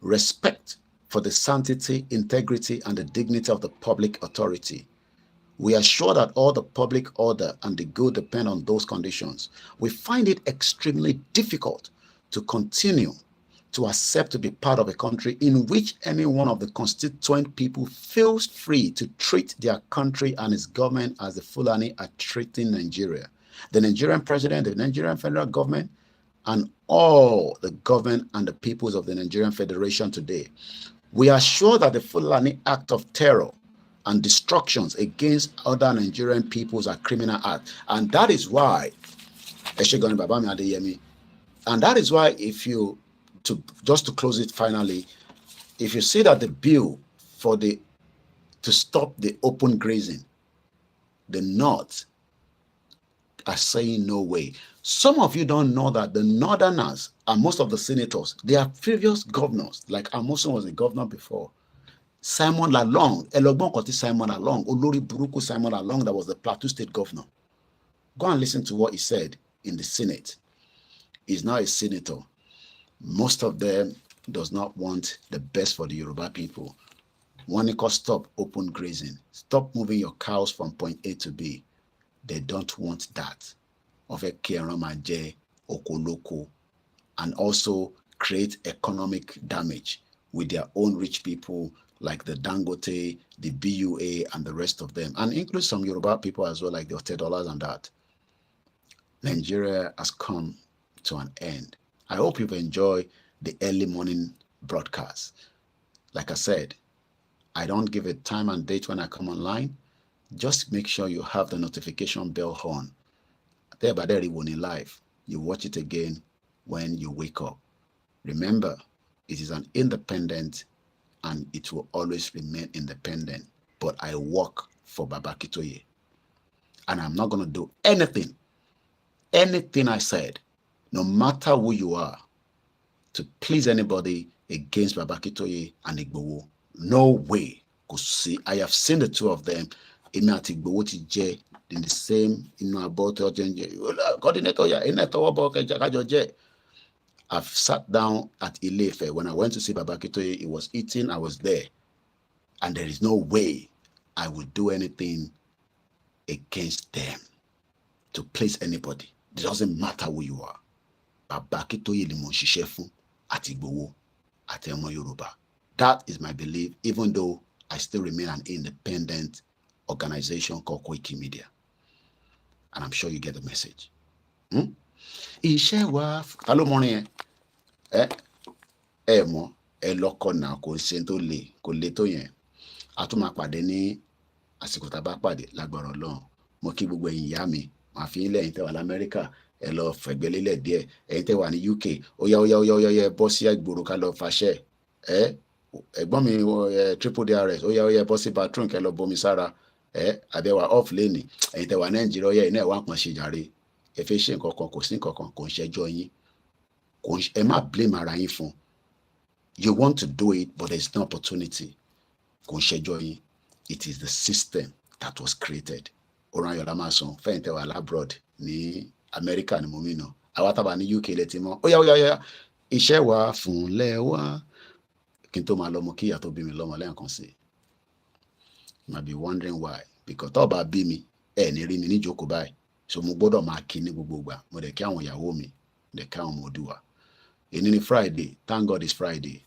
A: respect for the sanctity, integrity, and the dignity of the public authority. We are sure that all the public order and the good depend on those conditions. We find it extremely difficult to continue to accept to be part of a country in which any one of the constituent people feels free to treat their country and its government as the Fulani are treating Nigeria. The Nigerian president, the Nigerian federal government, and all the government and the peoples of the Nigerian Federation today. We are sure that the Fulani act of terror and destructions against other Nigerian peoples are criminal acts. And that is why, and that is why just to close it finally, if you see that the bill to stop the open grazing, the North are saying no way. Some of you don't know that the Northerners and most of the senators, they are previous governors. Like Amoson was a governor before. Simon Lalong, Simon Lalong, Olori Buruku Simon Lalong, that was the Plateau State governor. Go and listen to what he said in the Senate. He's now a senator. Most of them does not want the best for the Yoruba people. One equal stop open grazing. Stop moving your cows from point A to B. They don't want that. And also create economic damage with their own rich people like the Dangote, the BUA, and the rest of them, and include some Yoruba people as well, like the $10 and that. Nigeria has come to an end. I hope you've enjoyed the early morning broadcast. Like I said, I don't give a time and date when I come online. Just make sure you have the notification bell on. Thereby, in live. You watch it again when you wake up. Remember, it is an independent and it will always remain independent. But I work for Baba Akintoye. And I'm not going to do anything I said, no matter who you are, to please anybody against Baba Akintoye and Igboho. No way. See, I have seen the two of them in the same coordinator. I've sat down at Ile-Ife. When I went to see Baba Akintoye, he was eating, I was there. And there is no way I would do anything against them to please anybody. It doesn't matter who you are. Baba Akintoye ni mo ṣiṣẹ́ fún àti Igboho àti ọmọ Yoruba. That is my belief, even though I still remain an independent organization called Koikimedia. And I'm sure you get the message. Iṣẹ́ wa ta ló mọrin yẹn? Ẹ mọ̀ ẹ lọ́kọ̀ náà kò ṣe tó le kò le tó yẹn. A tún máa pàdé ní àsìkò tá a bá pàdé lágbára Ọlọ́run. Mo kí gbogbo ẹ̀yin ìyá mi, màá fi ilẹ̀ ẹ̀yin tẹ́ wà l'Amẹ́ríkà, ẹ lọ fẹ̀gbẹ́ lélẹ̀ díẹ̀, ẹ̀yin tẹ́ wà ní UK, ó yá bọ́ sí ìgboro ká lọ fàṣẹ. Ẹ̀gbọ́n mi triple DRS, ó yá bọ́ sí bathroom kẹ́ lọ bomi sára. Àbẹ̀wà off lane, ẹ̀yin tẹ́ wà Nàìjíríà, ó yá iná ẹ̀ wá pọ̀n ṣe jàre. Ẹ fẹ́ ṣe nǹkan kan kò sí nǹkan kan kò ń ṣẹjọ́ yín. Ẹ má blame ara yín fún. You want to do it, but there's no opportunity. Kò ń ṣẹjọ́ yín. It is the system that was created. Oran Yola máa sọ fẹ́yìn tẹ́ wà labroad ní Amẹ́ríkà ni mo mí nà. Àwa tábà ní UK lẹ́tí mọ́. Ó yá. Iṣẹ́ wa fún lẹ́wà. Kí n tó máa lọ mọ kí ìyá tó bí mi lọ́mọ lẹ́ẹ̀kan sí. You might be wondering why. Because tó bá bí mi, ẹ ní rí mi ní jókòó báyìí. So mo gbọ́dọ̀ máa kí ní gbogbo ìgbà. Mo dẹ̀ kí àwọn ìyàwó mi, mo dẹ̀ kí àwọn ọmọ Odùwà. Èní ni Friday. Thank God it's Friday.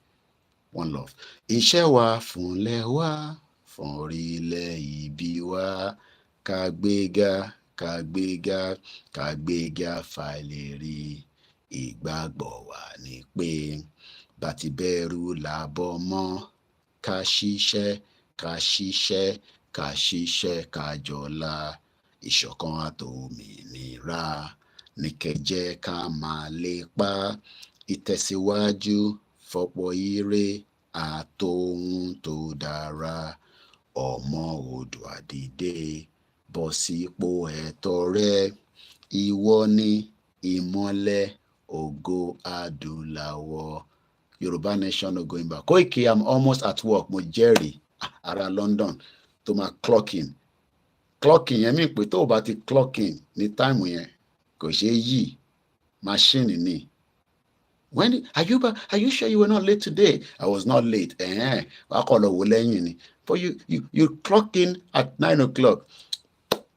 A: One love. Iṣẹ́ wa fún lẹ́wà. Fún orílẹ̀ ibi wa. Kàgbéga fàìlérí. Ìgbàgbọ́ wa ni pé bàtí bẹ̀rù làbọ̀ mọ́. Ká ṣiṣẹ́ ká jọlá. Ìṣọ̀kan àtòmìnira ní kẹ́jẹ́ ká máa lépa. Ìtẹ̀síwájú fọ́pọ̀ ire àtòhun tó dára. Ọmọ Oòduà dìde bọ́ sípò ẹ̀tọ́ rẹ. Ìwọ ni ìmọ́lẹ̀ ògo adúláwọ̀. Yoruba nation no going back. Koiki, I'm almost at work. Mo jẹ́rìí ara London tó máa clock in yẹn mi pé tó o bá ti clock in ní time yẹn kò ṣeé yí machine ni. When are you sure you were not late today? I was not late. Wàá kọ́ lọ wò lẹ́yìn ni. But you clock in at 9 o'clock.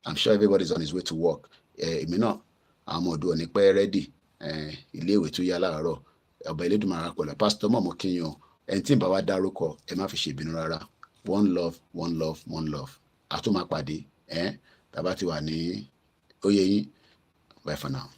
A: I'm sure everybody's on his way to work. Èmi náà àwọn ọmọ Odùwà ní pẹ́ ready. Ilé ìwé tó yá láàárọ̀. Ọba Elédùmarè pẹ̀lú Pastor mọ̀mọ́ kíyan. Ẹni tí ń bá wa dárúkọ ẹ má fi ṣe ìbínú rárá. One love. A tún máa pàdé. Tàbá ti wà ní oyè yín. Bye for now.